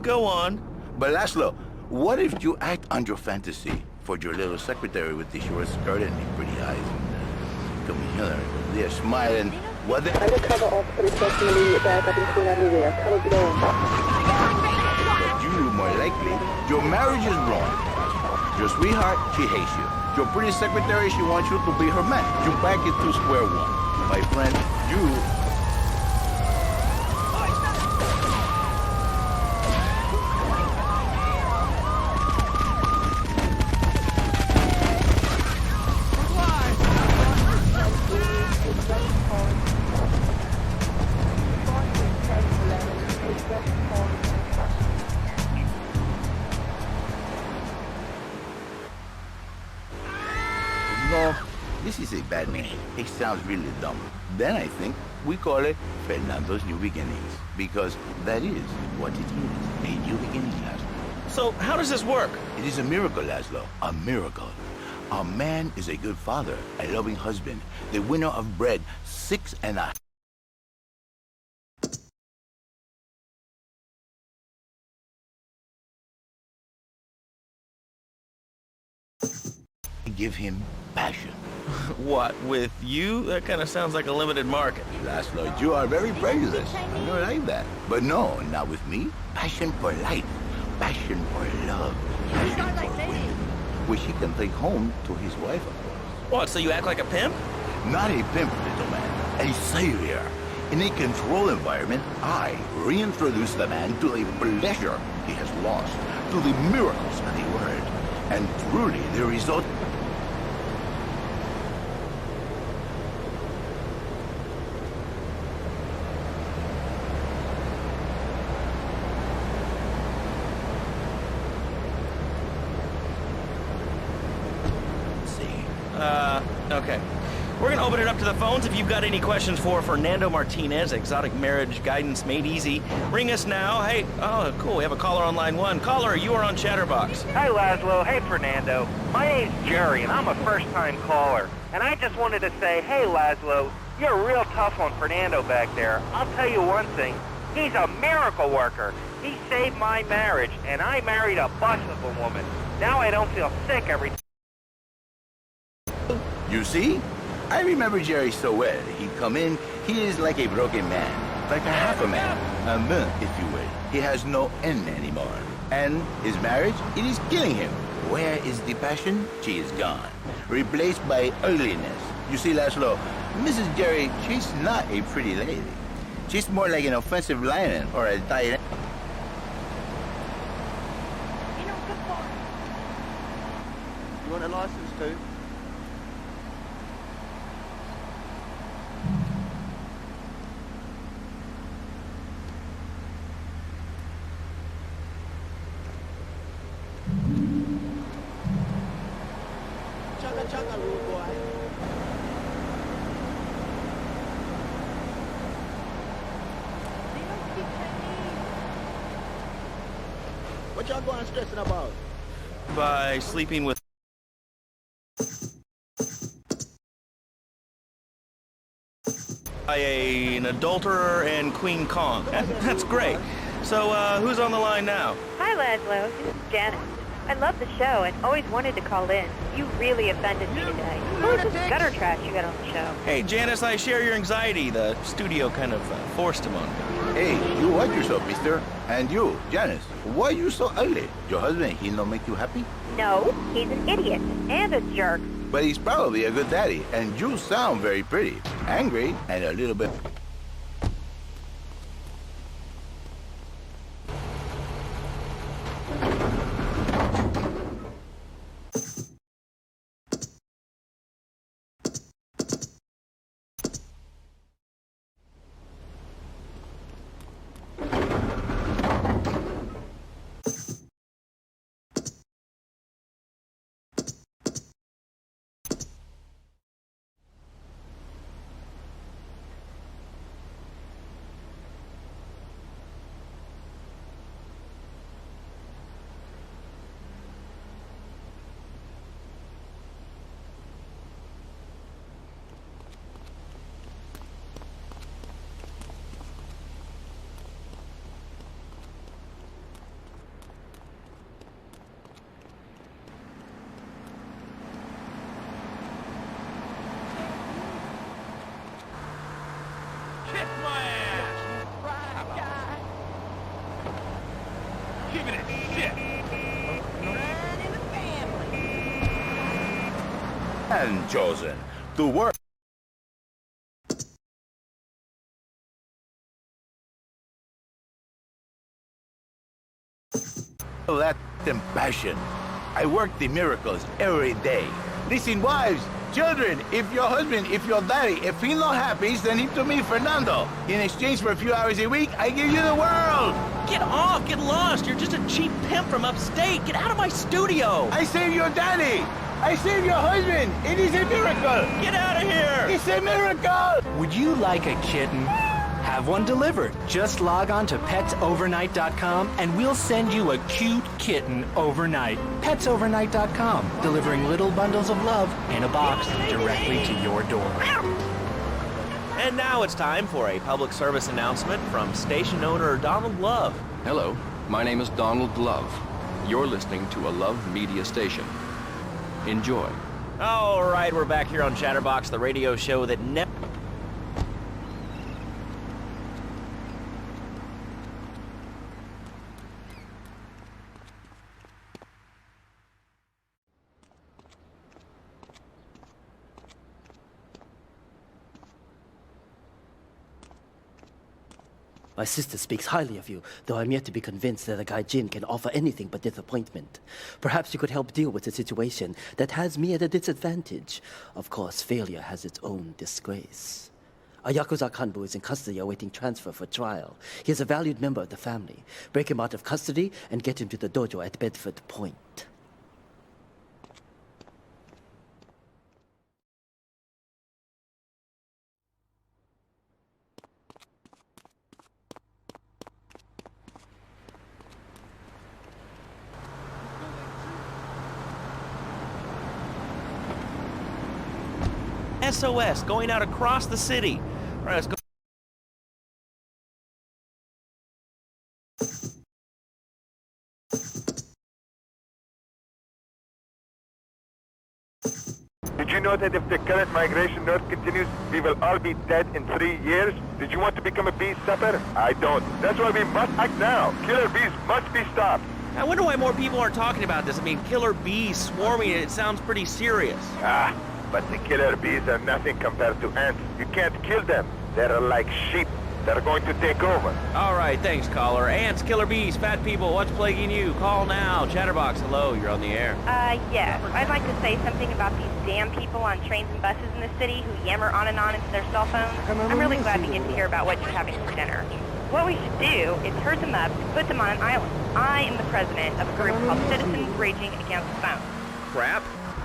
Go on. But Laszlo, what if you act on your fantasy for your little secretary with the short skirt and the pretty eyes? Come here, they're smiling. What the... Undercover officer requesting immediate backup in Queen Amelia. Cover below. But you, more likely, your marriage is ruined. Your sweetheart, she hates you. Your pretty secretary, she wants you to be her man. You back it to square one. My friend, you... this is a bad name. It sounds really dumb. Then I think we call it Fernando's New Beginnings, because that is what it is, a new beginning, Laszlo. So how does this work? It is a miracle, Laszlo, a miracle. A man is a good father, a loving husband, the winner of bread 6.5. Give him passion. What, with you? That kind of sounds like a limited market. Laszlo, you are very prejudiced. I don't like that. But no, not with me. Passion for life. Passion for love. Passion for women. Which he can take home to his wife, of course. What, so you act like a pimp? Not a pimp, little man. A savior. In a controlled environment, I reintroduce the man to the pleasure he has lost, to the miracles of the word. And truly, the result... Okay. We're gonna open it up to the phones. If you've got any questions for Fernando Martinez, Exotic Marriage Guidance Made Easy, ring us now. Hey, oh, cool, we have a caller on line 1. Caller, you are on Chatterbox. Hi, Laszlo. Hey, Fernando. My name's Jerry, and I'm a first-time caller. And I just wanted to say, hey, Laszlo, you're real tough on Fernando back there. I'll tell you one thing. He's a miracle worker. He saved my marriage, and I married a bus of a woman. Now I don't feel sick every time. You see? I remember Jerry so well. He'd come in, he is like a broken man, like a half a man, a man, if you will. He has no end anymore. And his marriage, it is killing him. Where is the passion? She is gone, replaced by ugliness. You see, Laszlo, Mrs. Jerry, she's not a pretty lady. She's more like an offensive lion or a tight end. You want a license too? Chugga, rude boy. What y'all going stressing about? By sleeping with... an adulterer and Queen Kong. That's great. So, who's on the line now? Hi, Laszlo. This is Janice. I love the show and always wanted to call in. You really offended me today. Who is this gutter trash you got on the show? Hey, Janice, I share your anxiety. The studio kind of forced him on me. Hey, you watch yourself, mister. And you, Janice, why you so ugly? Your husband, he don't make you happy? No, he's an idiot and a jerk. But he's probably a good daddy, and you sound very pretty. Angry and a little bit... Kick my ass! Give it a shit! And chosen to work. Let them passion. I work the miracles every day. Listen, wives, children, if your husband, if your daddy, if he's not happy, send him to me, Fernando. In exchange for a few hours a week, I give you the world. Get off, get lost. You're just a cheap pimp from upstate. Get out of my studio. I saved your daddy. I saved your husband! It is a miracle! Get out of here! It's a miracle! Would you like a kitten? Have one delivered. Just log on to petsovernight.com and we'll send you a cute kitten overnight. Petsovernight.com, delivering little bundles of love in a box directly to your door. And now it's time for a public service announcement from station owner Donald Love. Hello, my name is Donald Love. You're listening to a Love Media station. Enjoy. All right, we're back here on Chatterbox, the radio show that never... My sister speaks highly of you, though I'm yet to be convinced that a guy Jin can offer anything but disappointment. Perhaps you could help deal with a situation that has me at a disadvantage. Of course, failure has its own disgrace. A Yakuza Kanbu is in custody awaiting transfer for trial. He is a valued member of the family. Break him out of custody and get him to the dojo at Bedford Point. SOS going out across the city. All right, let's go. Did you know that if the current migration north continues, we will all be dead in 3 years? Did you want to become a bee stopper? I don't. That's why we must act now. Killer bees must be stopped. I wonder why more people aren't talking about this. I mean, killer bees swarming, it sounds pretty serious. But the killer bees are nothing compared to ants. You can't kill them. They're like sheep. They're going to take over. All right, thanks, caller. Ants, killer bees, fat people, what's plaguing you? Call now. Chatterbox, hello, you're on the air. Yes. I'd like to say something about these damn people on trains and buses in the city who yammer on and on into their cell phones. I'm really glad we get to hear about what you're having for dinner. What we should do is herd them up and put them on an island. I am the president of a group called Citizens Raging Against the Phone. Crap?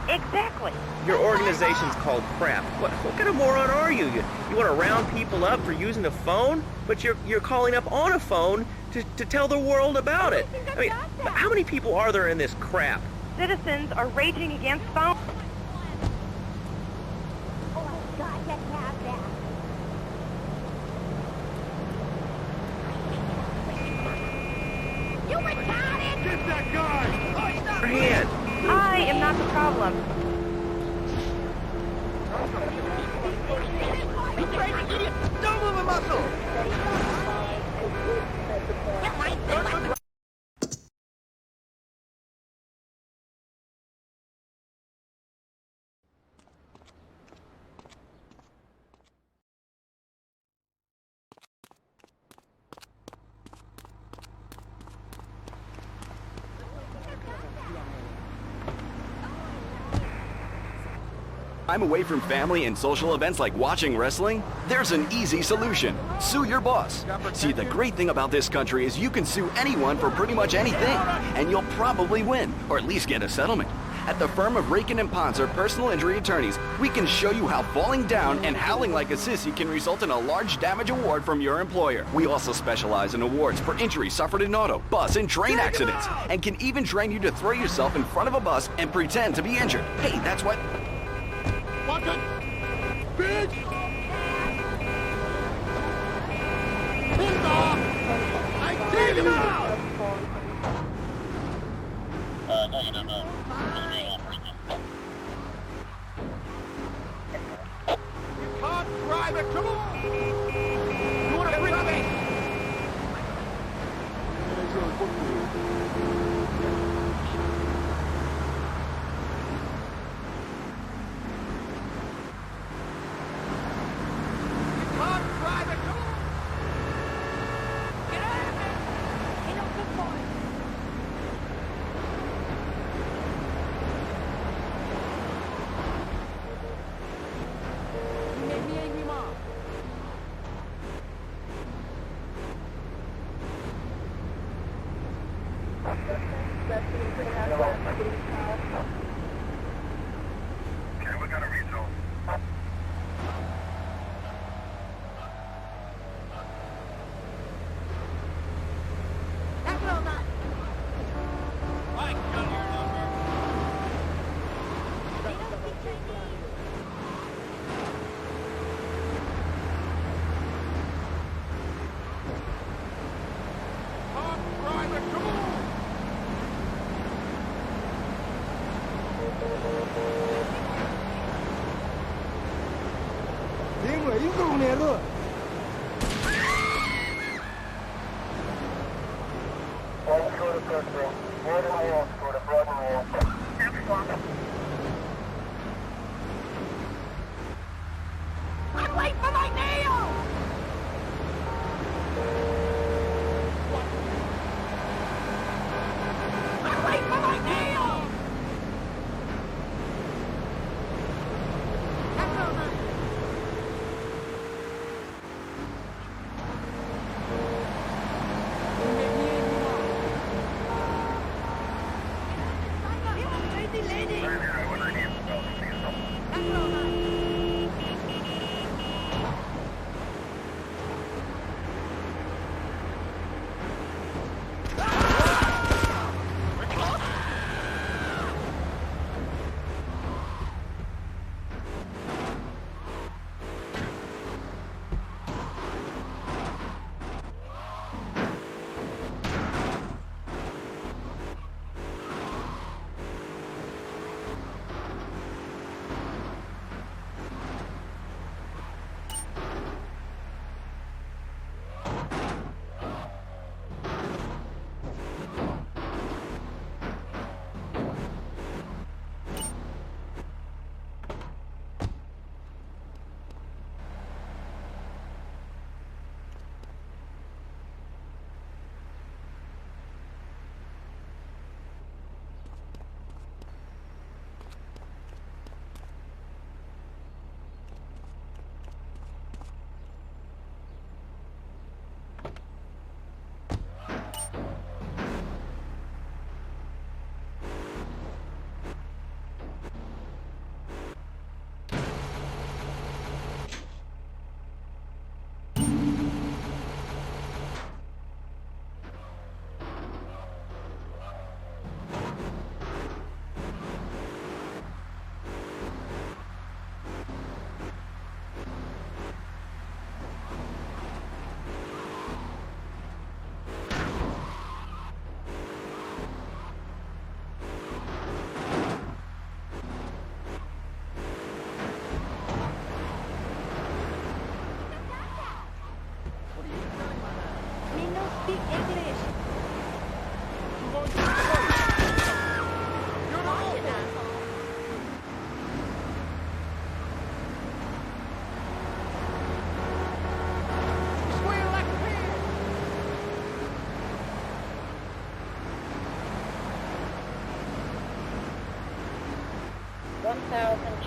Exactly. Your organization's called Crap. What kind of moron are you? You want to round people up for using a phone? But you're calling up on a phone to tell the world about it. I mean, how many people are there in this crap? Citizens are raging against phone. You retarded! Get that guy! Hand. I am not the problem. Don't move a muscle! I'm away from family and social events like watching wrestling? There's an easy solution. Sue your boss. See, the great thing about this country is you can sue anyone for pretty much anything, and you'll probably win, or at least get a settlement. At the firm of Rakin & Ponser Personal Injury Attorneys, we can show you how falling down and howling like a sissy can result in a large damage award from your employer. We also specialize in awards for injuries suffered in auto, bus, and train accidents, and can even train you to throw yourself in front of a bus and pretend to be injured. Hey, that's what... Fuck it! Bitch! Hold on! I did it out! No, you don't know. You can't drive it, come on! You want to bring me? I'm late for my nails! I'm late for my nails!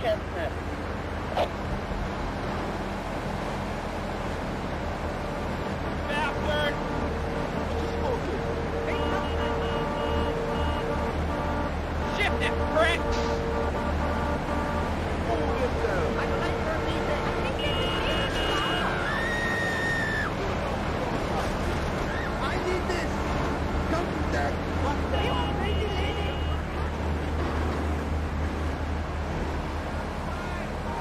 Chestnut. Bastard! Shift it, prick! I need this! Come back!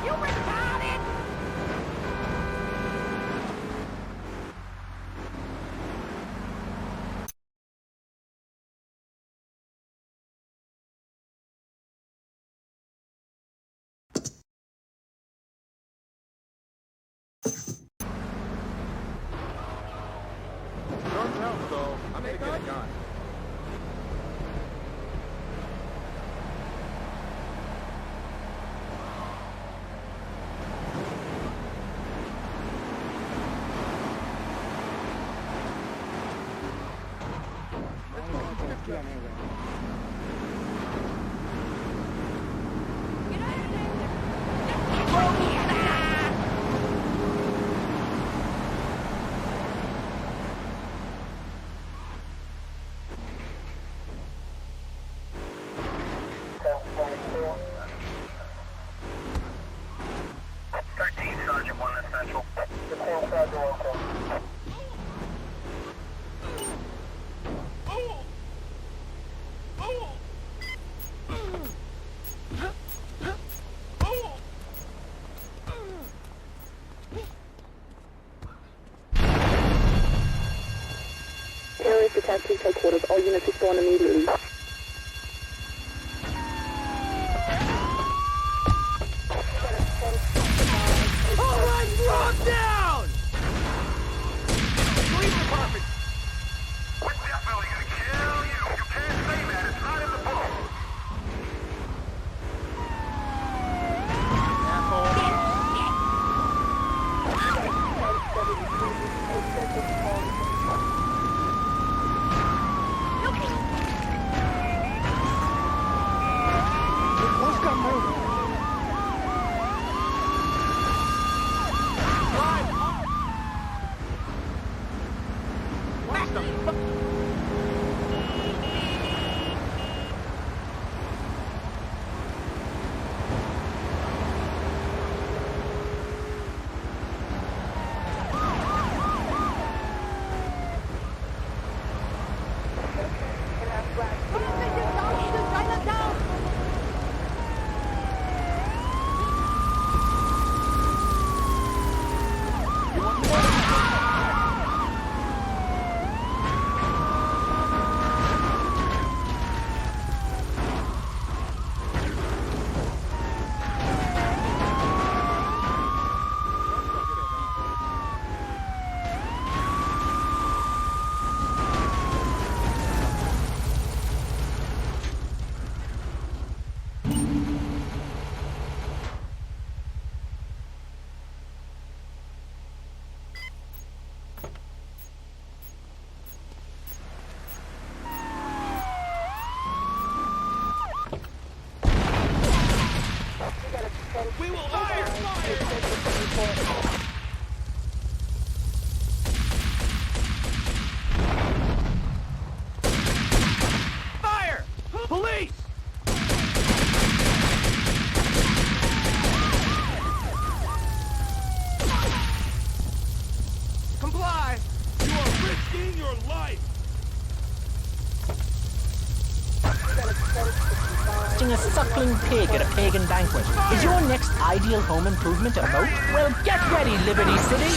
You retarded! Don't help, though. I'm gonna get a gun. Terrorist attack police headquarters. All units respond immediately. All right, drop down! Police department! What's that belly gonna kill you? You Fire! Police! Comply! You are risking your life! A suckling pig at a pagan banquet. Is your next ideal home improvement a moat? Well, get ready, Liberty City!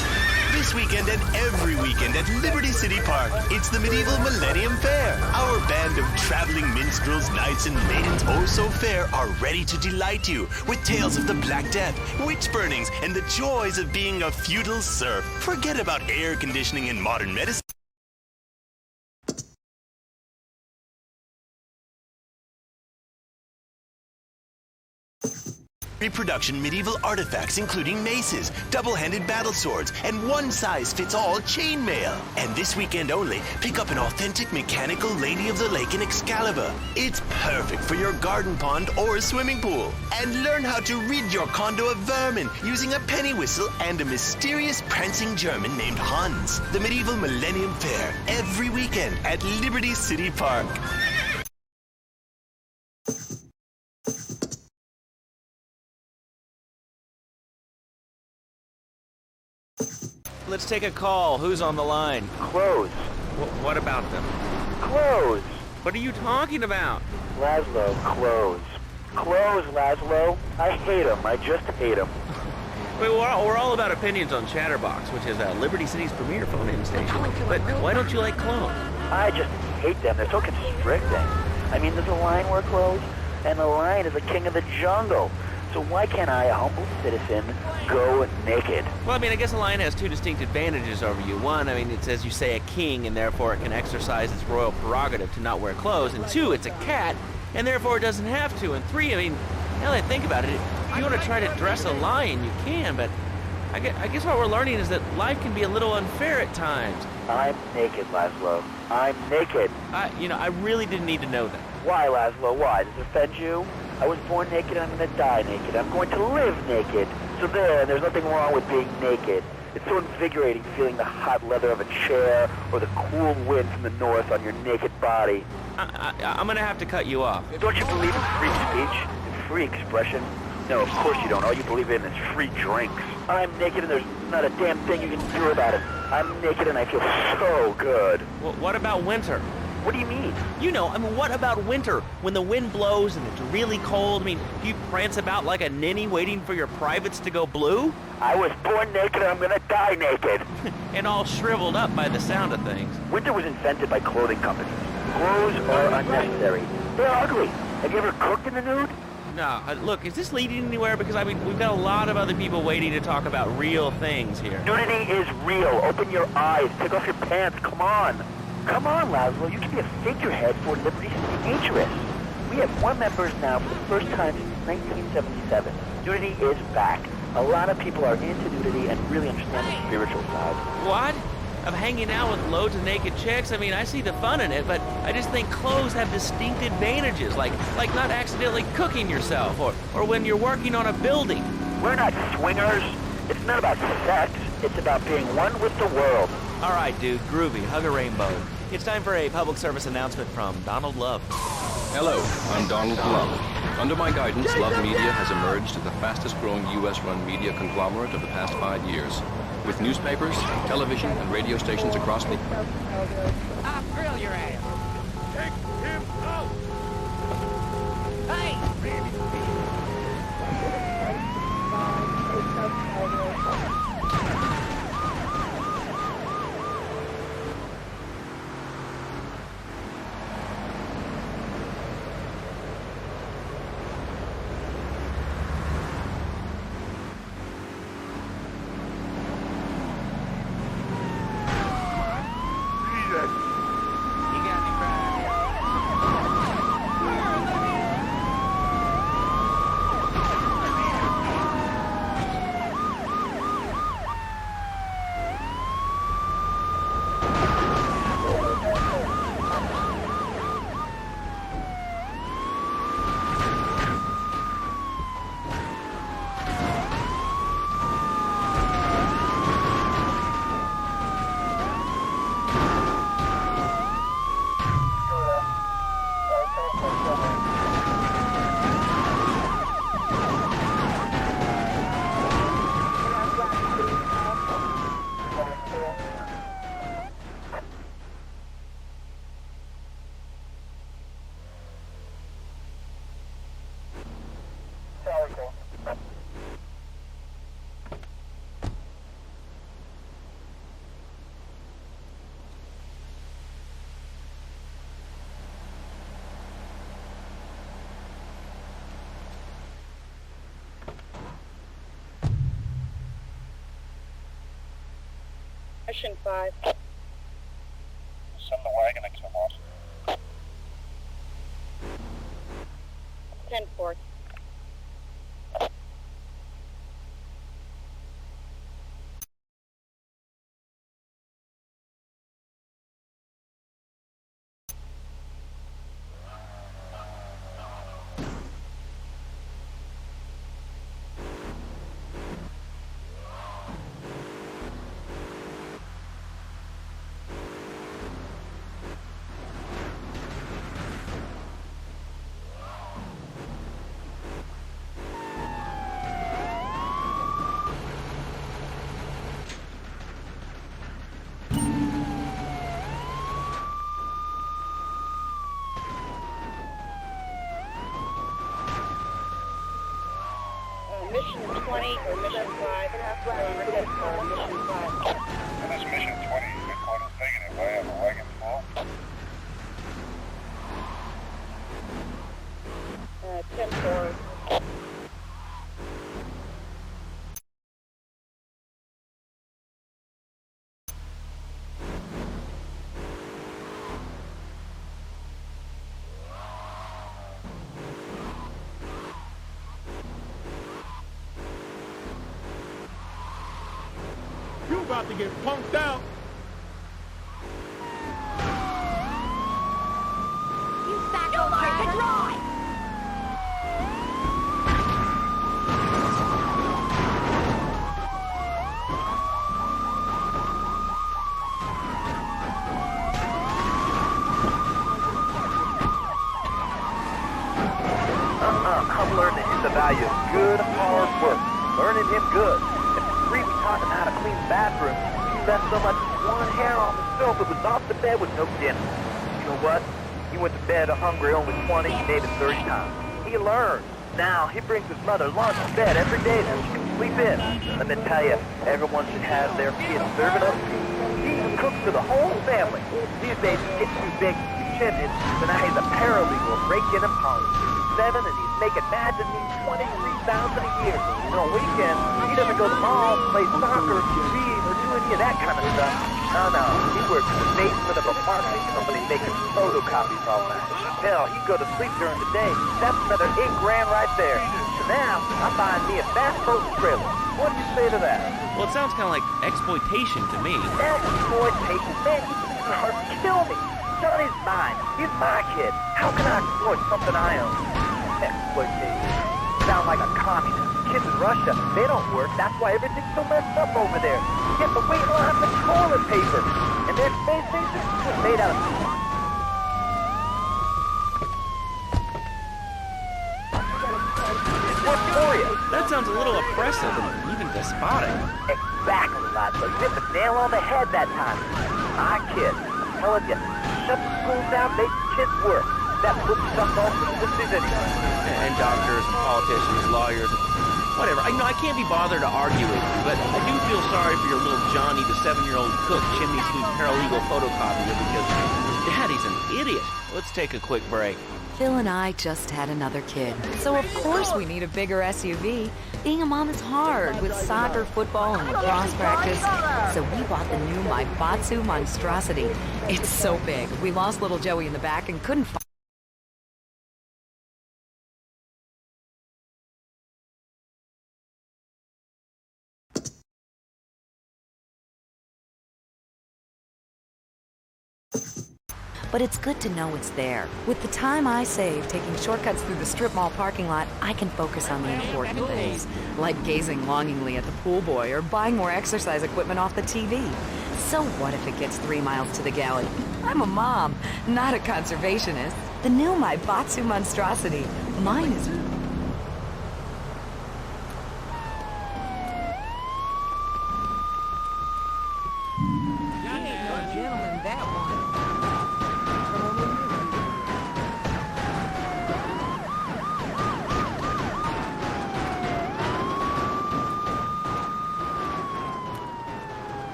This weekend and every weekend at Liberty City Park, it's the Medieval Millennium Fair. Our band of traveling minstrels, knights, and maidens oh so fair are ready to delight you with tales of the Black Death, witch burnings, and the joys of being a feudal serf. Forget about air conditioning and modern medicine. Reproduction medieval artifacts including maces, double-handed battle swords, and one-size-fits-all chainmail. And this weekend only, pick up an authentic mechanical Lady of the Lake in Excalibur. It's perfect for your garden pond or swimming pool. And learn how to rid your condo of vermin using a penny whistle and a mysterious prancing German named Hans. The Medieval Millennium Fair, every weekend at Liberty City Park. Let's take a call. Who's on the line? Clothes. What about them? Clothes. What are you talking about? Laszlo, clothes. Clothes, Laszlo. I hate them. I just hate them. Wait, we're all about opinions on Chatterbox, which is Liberty City's premier phone-in station. But why don't you like clones? I just hate them. They're so constricting. I mean, does a lion wear clothes? And the lion is the king of the jungle. So why can't I, a humble citizen, go naked? Well, I mean, I guess a lion has two distinct advantages over you. One, I mean, it's, as you say, a king, and therefore it can exercise its royal prerogative to not wear clothes. And two, it's a cat, and therefore it doesn't have to. And three, I mean, now that I think about it, if you want to try to dress a lion, you can, but I guess what we're learning is that life can be a little unfair at times. I'm naked, Laszlo. I'm naked. I really didn't need to know that. Why, Laszlo? Why? Does it offend you? I was born naked, I'm going to die naked. I'm going to live naked. So there's nothing wrong with being naked. It's so invigorating feeling the hot leather of a chair or the cool wind from the north on your naked body. I'm going to have to cut you off. Don't you believe in free speech and free expression? No, of course you don't. All you believe in is free drinks. I'm naked and there's not a damn thing you can do about it. I'm naked and I feel so good. Well, what about winter? What do you mean? You know, I mean, what about winter? When the wind blows and it's really cold, I mean, do you prance about like a ninny waiting for your privates to go blue? I was born naked and I'm gonna die naked. And all shriveled up by the sound of things. Winter was invented by clothing companies. Clothes are unnecessary. They're ugly. Have you ever cooked in the nude? No, look, is this leading anywhere? Because, I mean, we've got a lot of other people waiting to talk about real things here. Nudity is real. Open your eyes. Take off your pants. Come on. Come on, Laszlo. You can be a figurehead for Liberty City interests. We have more members now for the first time since 1977. Nudity is back. A lot of people are into nudity and really understand the spiritual side. What? Of hanging out with loads of naked chicks? I mean, I see the fun in it, but I just think clothes have distinct advantages, like not accidentally cooking yourself, or when you're working on a building. We're not swingers. It's not about sex. It's about being one with the world. All right, dude, groovy, hug a rainbow. It's time for a public service announcement from Donald Love. Hello, I'm Donald Love. Under my guidance, Love Media has emerged as the fastest-growing U.S.-run media conglomerate of the past 5 years, with newspapers, television, and radio stations across the... I'll grill your ass. Take him out. Hey! Mission 5. Send the wagon and come off. 10-4. Mission 20 or Mission 5? Mission 5. And this Mission 20, headquarters negative. I have a wagon full. 10-4. You about to get punked out. You learn to drive! I'm learning the value of good, hard work. Learning him good. We taught him how to clean the bathroom. He left so much as one hair on the sofa, was off the bed with no dinner. You know what? He went to bed hungry only 20, maybe 30 times. He learned. Now, he brings his mother lunch to bed every day so she can sleep in. Let me tell you, everyone should have their kids serving up food. He cooks for the whole family. These days, he's getting too big to be tended, so now he's a paralegal breaking and polishing. 7 and he's making mad to me $23,000 a year. And on weekends, he doesn't go to the mall, play soccer, read, or do any of that kind of stuff. No, he works in the basement of a marketing company making photocopies all night. Hell, he'd go to sleep during the day. That's another $8 grand right there. So now, I'm buying me a fast boat and trailer. What do you say to that? Well, it sounds kind of like exploitation to me. Exploitation? Man, he's hard to kill me. Johnny's mine. He's my kid. How can I exploit something I own? Exploitation. Sound like a communist. kids in Russia, they don't work. That's why everything's so messed up over there. Yeah, but wait till I have the toilet paper. And their space station was made out of... That sounds a little oppressive and even despotic. Exactly, Laszlo. You hit the nail on the head that time. My kid, I'm telling you, shut the schools down, make kids work. That's what shuts off the industries anyway. And doctors, politicians, lawyers, whatever. I can't be bothered to argue with you, but I do feel sorry for your little Johnny, the 7-year-old cook, chimney sweep paralegal photocopier, because Daddy's an idiot. Let's take a quick break. Phil and I just had another kid, so of course we need a bigger SUV. Being a mom is hard with soccer, football, and lacrosse practice, so we bought the new Maibatsu Monstrosity. It's so big, we lost little Joey in the back and couldn't find... But it's good to know it's there. With the time I save taking shortcuts through the strip mall parking lot, I can focus on the important things, like gazing longingly at the pool boy or buying more exercise equipment off the TV. So what if it gets 3 miles to the galley? I'm a mom, not a conservationist. The new Maibatsu Monstrosity. Mine is...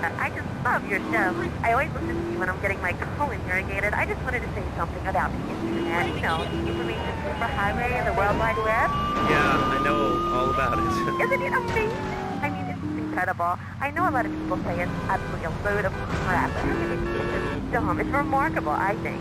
I just love your show. I always listen to you when I'm getting my colon irrigated. I just wanted to say something about the internet. You know, the information superhighway and the World Wide Web. Yeah, I know all about it. Isn't it amazing? I mean, it's incredible. I know a lot of people say it's absolutely a load of crap, but I mean, it's just dumb. It's remarkable, I think.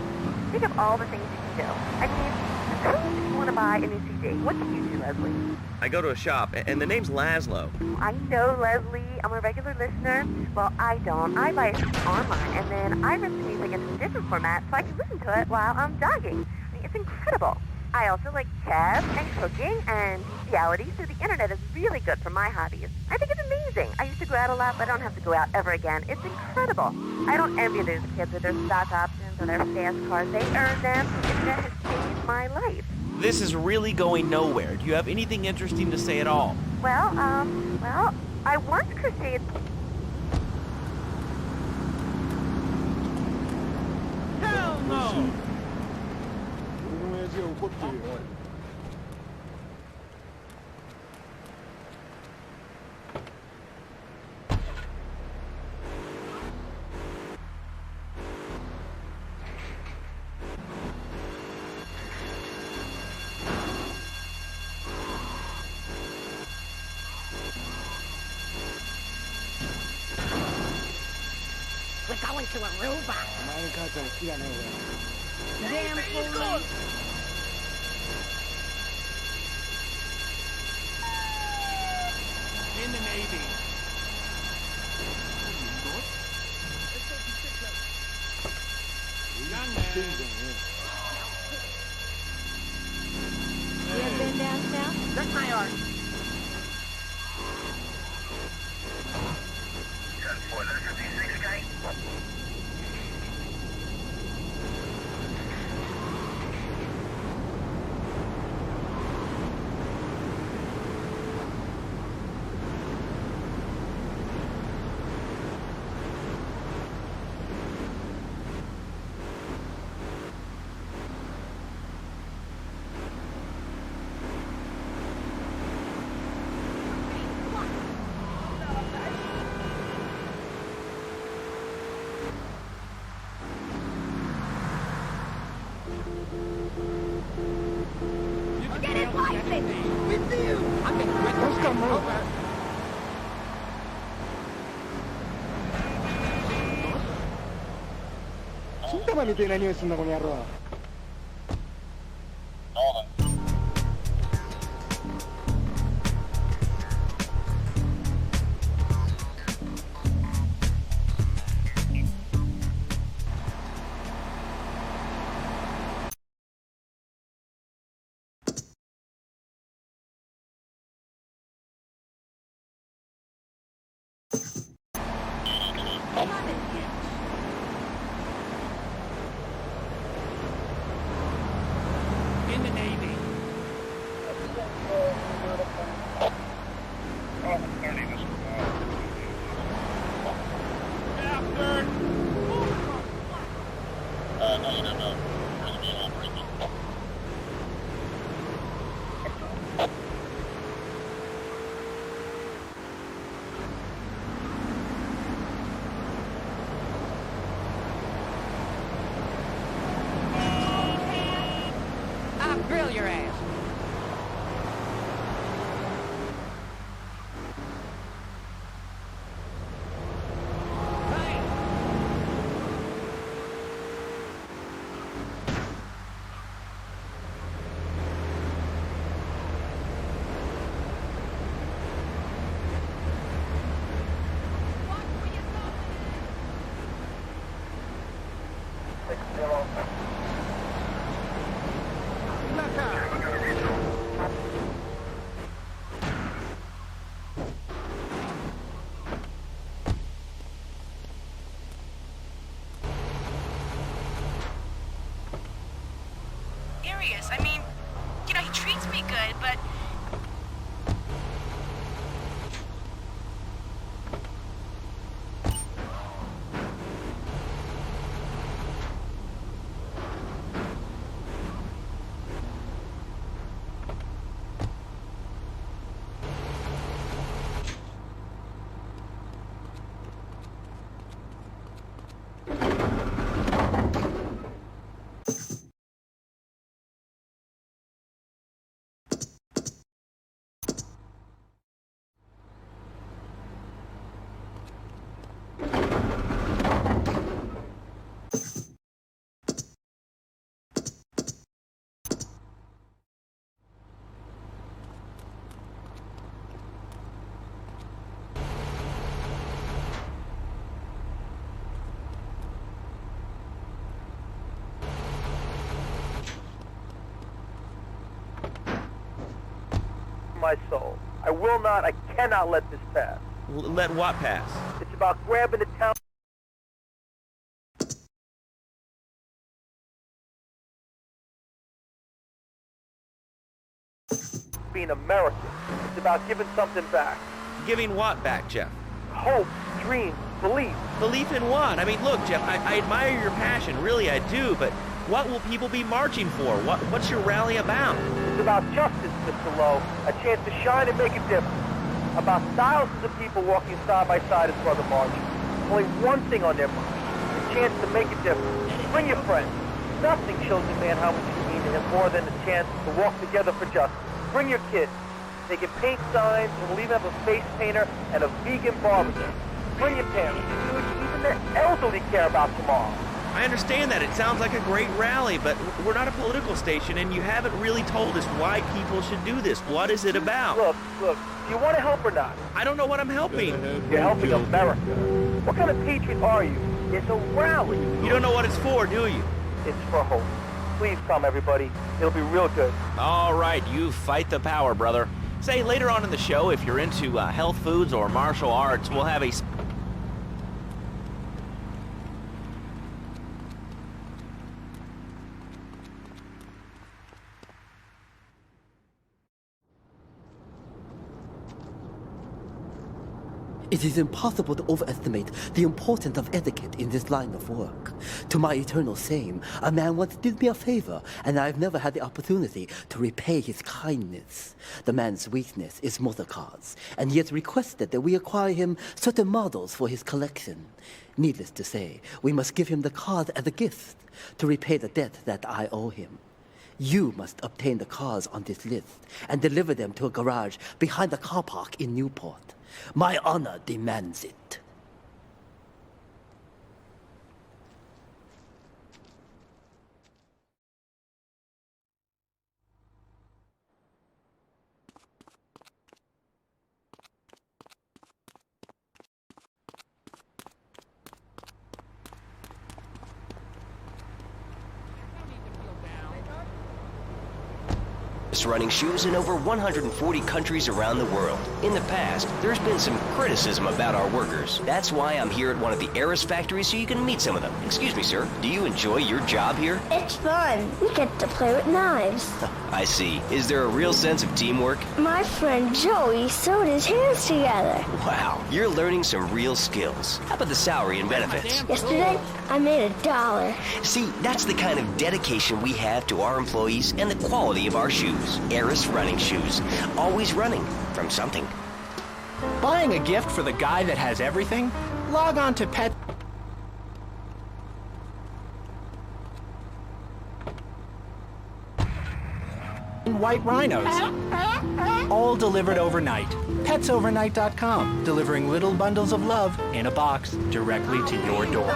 Think of all the things you can do. I mean, suppose you want to buy a new CD. What do you do, Leslie? I go to a shop, and the name's Laszlo. I know, Leslie. I'm a regular listener. Well, I don't. I buy it online, and then I rip the music into a different format so I can listen to it while I'm jogging. I mean, it's incredible. I also like chess and cooking and bestiality, so the internet is really good for my hobbies. I think it's amazing. I used to go out a lot, but I don't have to go out ever again. It's incredible. I don't envy those kids with their stock options or their fast cars. They earn them. The internet has changed my life. This is really going nowhere. Do you have anything interesting to say at all? Well, I once crocheted... Hell no! We're going to Aruba. Damn fool. In the Navy. Young man. You ever been down south? That's my art. Get his license! With you! I'm getting rid of him. Over. 진짜만 밑에何をすんだこの野郎 serious. I mean, you know, he treats me good, but... My soul. I will not, I cannot let this pass. Let what pass? It's about grabbing the town. Being American. It's about giving something back. Giving what back, Jeff? Hope, dreams, belief. Belief in what? I mean, look, Jeff, I admire your passion, really I do, but what will people be marching for? What's your rally about? It's about justice, Mr. Lowe. A chance to shine and make a difference. About thousands of people walking side by side as Brother March. Only one thing on their mind. A chance to make a difference. Bring your friends. Nothing shows a man how much you mean to him more than a chance to walk together for justice. Bring your kids. They can paint signs, and we'll even have a face painter and a vegan barbecue. Bring your parents. Even the elderly care about tomorrow. I understand that. It sounds like a great rally, but we're not a political station, and you haven't really told us why people should do this. What is it about? Look, do you want to help or not? I don't know what I'm helping. You're helping America. What kind of patriot are you? It's a rally. You don't know what it's for, do you? It's for hope. Please come, everybody. It'll be real good. All right, you fight the power, brother. Say, later on in the show, if you're into health foods or martial arts, we'll have a... It is impossible to overestimate the importance of etiquette in this line of work. To my eternal shame, a man once did me a favor, and I've never had the opportunity to repay his kindness. The man's weakness is motor cars, and he has requested that we acquire him certain models for his collection. Needless to say, we must give him the cars as a gift to repay the debt that I owe him. You must obtain the cars on this list and deliver them to a garage behind the car park in Newport. My honor demands it. Running shoes in over 140 countries around the world. In the past, there's been some criticism about our workers. That's why I'm here at one of the Eris factories so you can meet some of them. Excuse me, sir. Do you enjoy your job here? It's fun. We get to play with knives. I see. Is there a real sense of teamwork? My friend Joey sewed his hands together. Wow, you're learning some real skills. How about the salary and benefits? Yesterday, I made $1. See, that's the kind of dedication we have to our employees and the quality of our shoes. Eris running shoes. Always running from something. Buying a gift for the guy that has everything? Log on to Pet... White rhinos. All delivered overnight. PetsOvernight.com. Delivering little bundles of love in a box directly to your door.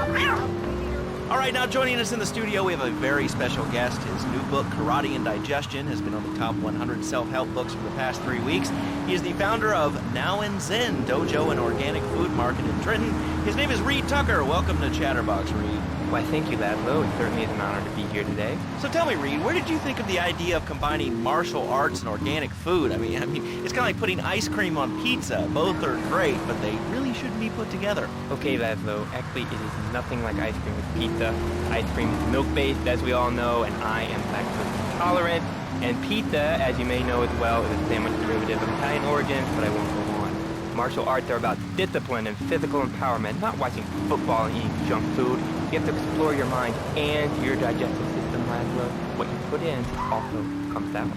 All right, now joining us in the studio, we have a very special guest. His new book, Karate and Digestion, has been on the top 100 self-help books for the past 3 weeks. He is the founder of Now and Zen Dojo and Organic Food Market in Trenton. His name is Reed Tucker. Welcome to Chatterbox, Reed. Why, thank you, Ladlow. It certainly is an honor to be here today. So tell me, Reed, where did you think of the idea of combining martial arts and organic food? I mean, it's kind of like putting ice cream on pizza. Both are great, but they really shouldn't be put together. Okay, Ladlow. Actually, it is nothing like ice cream with pizza. Ice cream is milk-based, as we all know, and I am lactose intolerant. And pizza, as you may know as well, is a sandwich derivative of Italian origins, but I won't go on. Martial arts are about discipline and physical empowerment, not watching football and eating junk food. You have to explore your mind and your digestive system, Laszlo. What you put in also comes out.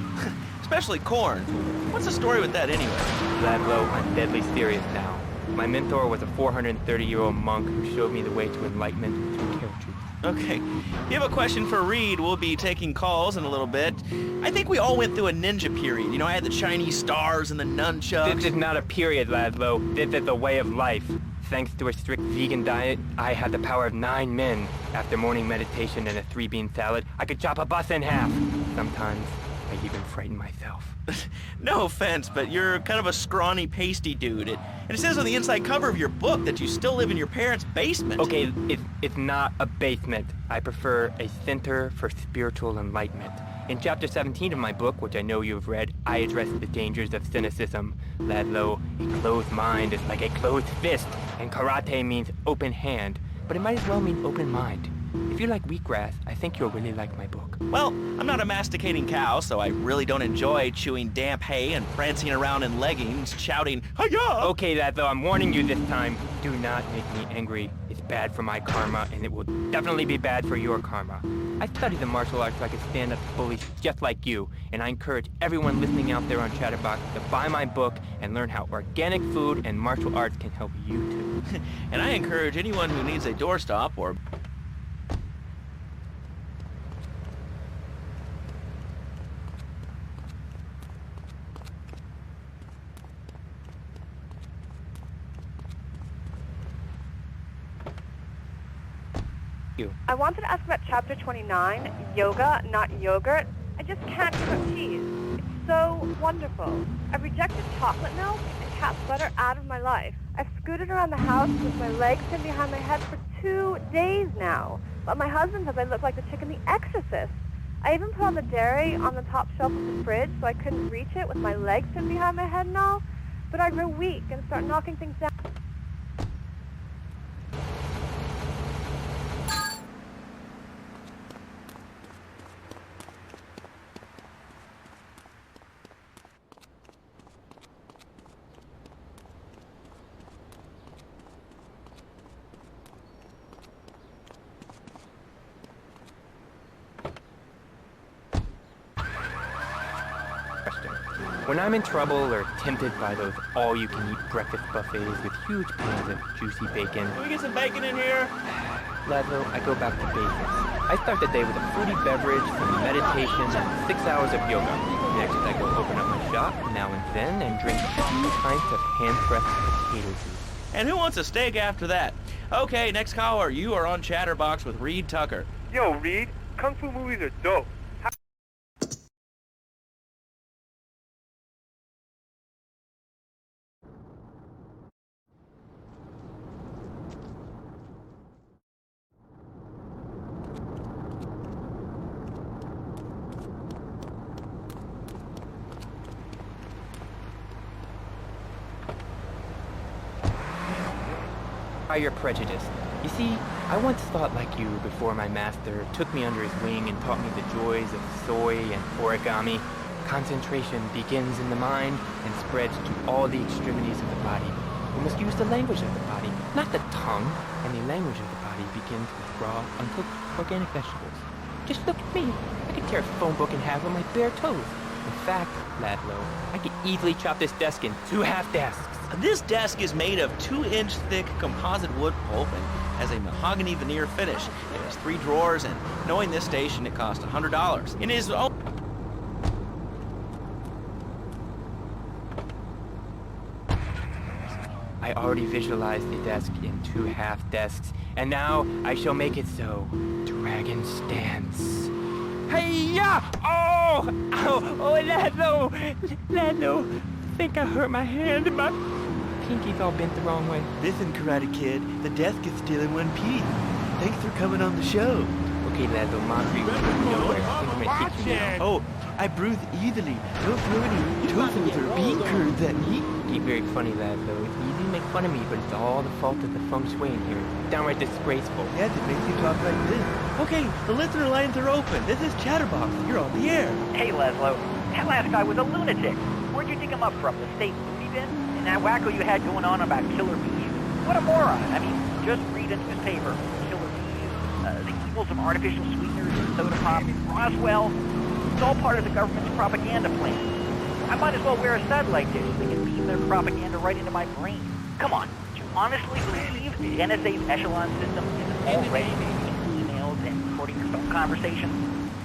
Especially corn. What's the story with that anyway? Laszlo, I'm deadly serious now. My mentor was a 430-year-old monk who showed me the way to enlightenment through territory. Okay. If you have a question for Reed, we'll be taking calls in a little bit. I think we all went through a ninja period. You know, I had the Chinese stars and the nunchucks. This is not a period, Laszlo. This is a way of life. Thanks to a strict vegan diet, I had the power of 9 men. After morning meditation and a 3-bean salad, I could chop a bus in half. Sometimes I even frighten myself. No offense, but you're kind of a scrawny, pasty dude. And it says on the inside cover of your book that you still live in your parents' basement. Okay, it's not a basement. I prefer a center for spiritual enlightenment. In chapter 17 of my book, which I know you've read, I address the dangers of cynicism. Laszlo, a closed mind is like a closed fist, and karate means open hand, but it might as well mean open mind. If you like wheatgrass, I think you'll really like my book. Well, I'm not a masticating cow, so I really don't enjoy chewing damp hay and prancing around in leggings, shouting, "Hi-ya!" Okay, Laszlo, I'm warning you this time. Do not make me angry. It's bad for my karma, and it will definitely be bad for your karma. I studied the martial arts so I could stand up to bullies just like you, and I encourage everyone listening out there on Chatterbox to buy my book and learn how organic food and martial arts can help you too. And I encourage anyone who needs a doorstop or... I wanted to ask about chapter 29, yoga, not yogurt. I just can't give up cheese. It's so wonderful. I've rejected chocolate milk and cat's butter out of my life. I've scooted around the house with my legs pinned behind my head for 2 days now. But my husband says I look like the chick in The Exorcist. I even put all the dairy on the top shelf of the fridge so I couldn't reach it with my legs pinned behind my head and all. But I grow weak and start knocking things down. When I'm in trouble or tempted by those all-you-can-eat breakfast buffets with huge pans of juicy bacon... Can we get some bacon in here? Laszlo, I go back to basics. I start the day with a fruity beverage, some meditation, and 6 hours of yoga. Next, I go open up my shop now and then and drink 2 pints of hand-pressed potato juice. And who wants a steak after that? Okay, next caller, you are on Chatterbox with Reed Tucker. Yo, Reed, kung fu movies are dope. You're prejudiced. You see, I once thought like you before my master took me under his wing and taught me the joys of soy and origami. Concentration begins in the mind and spreads to all the extremities of the body. You must use the language of the body, not the tongue, and the language of the body begins with raw, uncooked, organic vegetables. Just look at me. I could tear a phone book in half with my bare toes. In fact, Laszlo, I could easily chop this desk in 2 half desks. This desk is made of 2-inch thick composite wood pulp and has a mahogany veneer finish. It has 3 drawers, and knowing this station, it cost $100. It is... Oh. I already visualized the desk in 2 half desks, and now I shall make it so. Dragon stance. Hey-ya! Oh! Ow! Oh, Laszlo! I think I hurt my hand and my pinky's all bent the wrong way. Listen, Karate Kid, the desk is still in one piece. Thanks for coming on the show. Okay, Okay, Lazo, Montreal is nowhere. I think I'm gonna teach you now. Oh, I breathe easily. Don't throw any tofu or bean curds at me. Keep very funny, Lazo. It's easy to make fun of me, but it's all the fault of the feng shui in here. Downright disgraceful. Yes, it makes you talk like this. Okay, the listener lines are open. This is Chatterbox. You're on the air. Hey, Laszlo. That last guy was a lunatic. Where'd you dig him up from? The state loony bin? And that wacko you had going on about killer bees? What a moron. I mean, just read a newspaper. Killer bees, the evils of artificial sweeteners and soda pop, Roswell. It's all part of the government's propaganda plan. I might as well wear a satellite dish so they can beam their propaganda right into my brain. Come on, do you honestly believe the NSA's echelon system is already making emails and recording your phone conversations?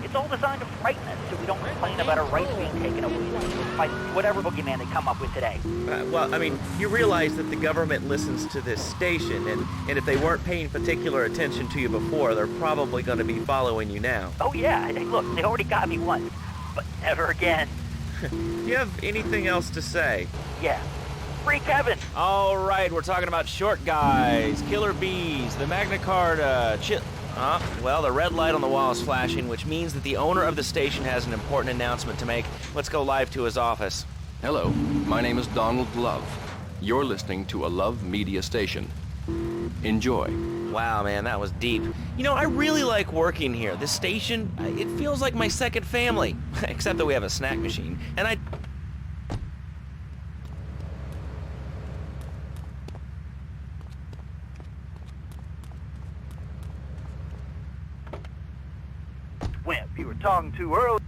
It's all designed to frighten us so we don't complain about our rights being taken away by whatever boogeyman they come up with today. Well, I mean, you realize that the government listens to this station, and if they weren't paying particular attention to you before, they're probably going to be following you now. Oh yeah, look, they already got me once, but never again. Do you have anything else to say? Yeah. Free Kevin! All right, we're talking about short guys, killer bees, the Magna Carta, well, the red light on the wall is flashing, which means that the owner of the station has an important announcement to make. Let's go live to his office. Hello, my name is Donald Love. You're listening to a Love Media station. Enjoy. Wow, man, that was deep. You know, I really like working here. This station, it feels like my second family. Except that we have a snack machine. And I... Wimp, you were talking too early.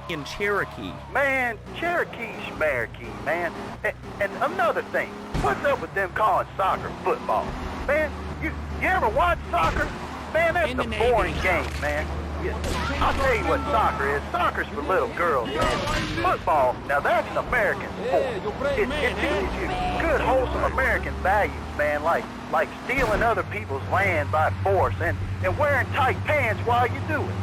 In Cherokee. Man, Cherokee's Cherokee, man. And another thing, what's up with them calling soccer football? Man, you ever watch soccer? Man, that's a boring game, man. I'll tell you what soccer is. Soccer's for little girls, man. Football, now that's an American sport. It teaches you good, wholesome American values, man, like stealing other people's land by force and wearing tight pants while you do it.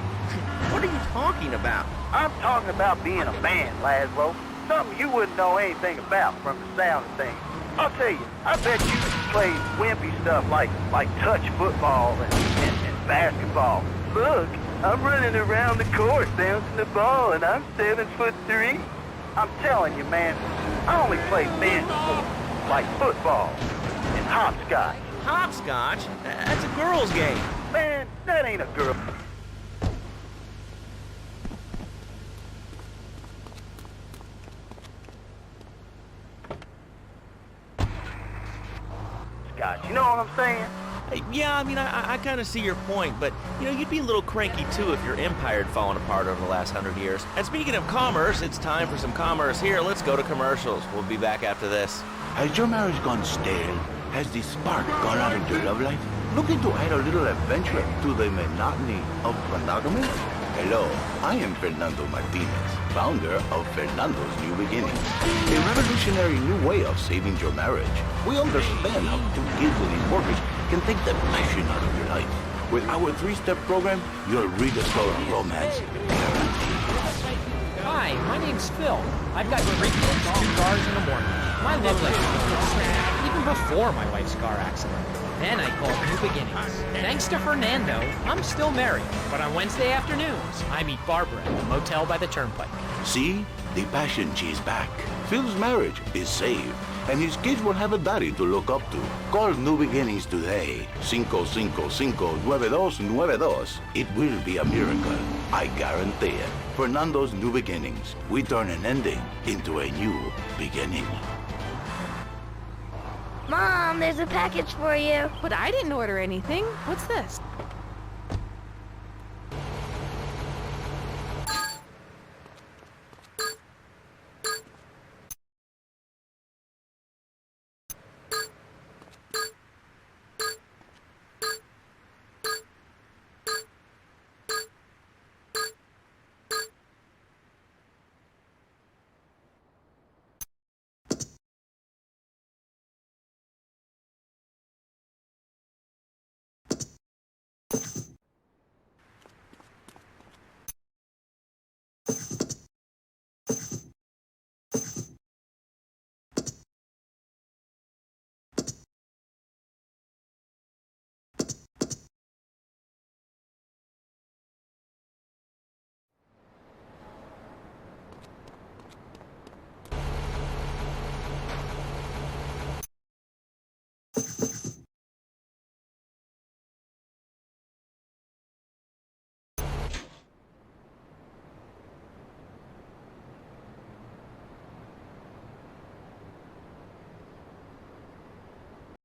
What are you talking about? I'm talking about being a man, Laszlo. Something you wouldn't know anything about from the sound of things. I'll tell you, I bet you play wimpy stuff like touch football and basketball. Look, I'm running around the court bouncing the ball and I'm 7'3". I'm telling you, man, I only play men's sports like football and hopscotch. Hopscotch? That's a girl's game. Man, that ain't a girl. You know what I'm saying? Yeah, I mean, I kind of see your point, but, you know, you'd be a little cranky, too, if your empire had fallen apart over the last 100 years. And speaking of commerce, it's time for some commerce here. Let's go to commercials. We'll be back after this. Has your marriage gone stale? Has the spark gone out of your love life? Looking to add a little adventure to the monotony of monogamy? Hello, I am Fernando Martinez, founder of Fernando's New Beginnings, a revolutionary new way of saving your marriage. We understand how 2 kids and these workers can take the passion out of your life. With our 3-step program, you'll rediscover romance. Hi, my name's Phil. I've got 3 kids, 2 cars, and a morning. My love life was even before my wife's car accident. Then I called New Beginnings. Thanks to Fernando, I'm still married. But on Wednesday afternoons, I meet Barbara at a motel by the turnpike. See? The passion she's back. Phil's marriage is saved, and his kids will have a daddy to look up to. Call New Beginnings today. 555-9292. It will be a miracle. I guarantee it. Fernando's New Beginnings. We turn an ending into a new beginning. Mom, there's a package for you. But I didn't order anything. What's this?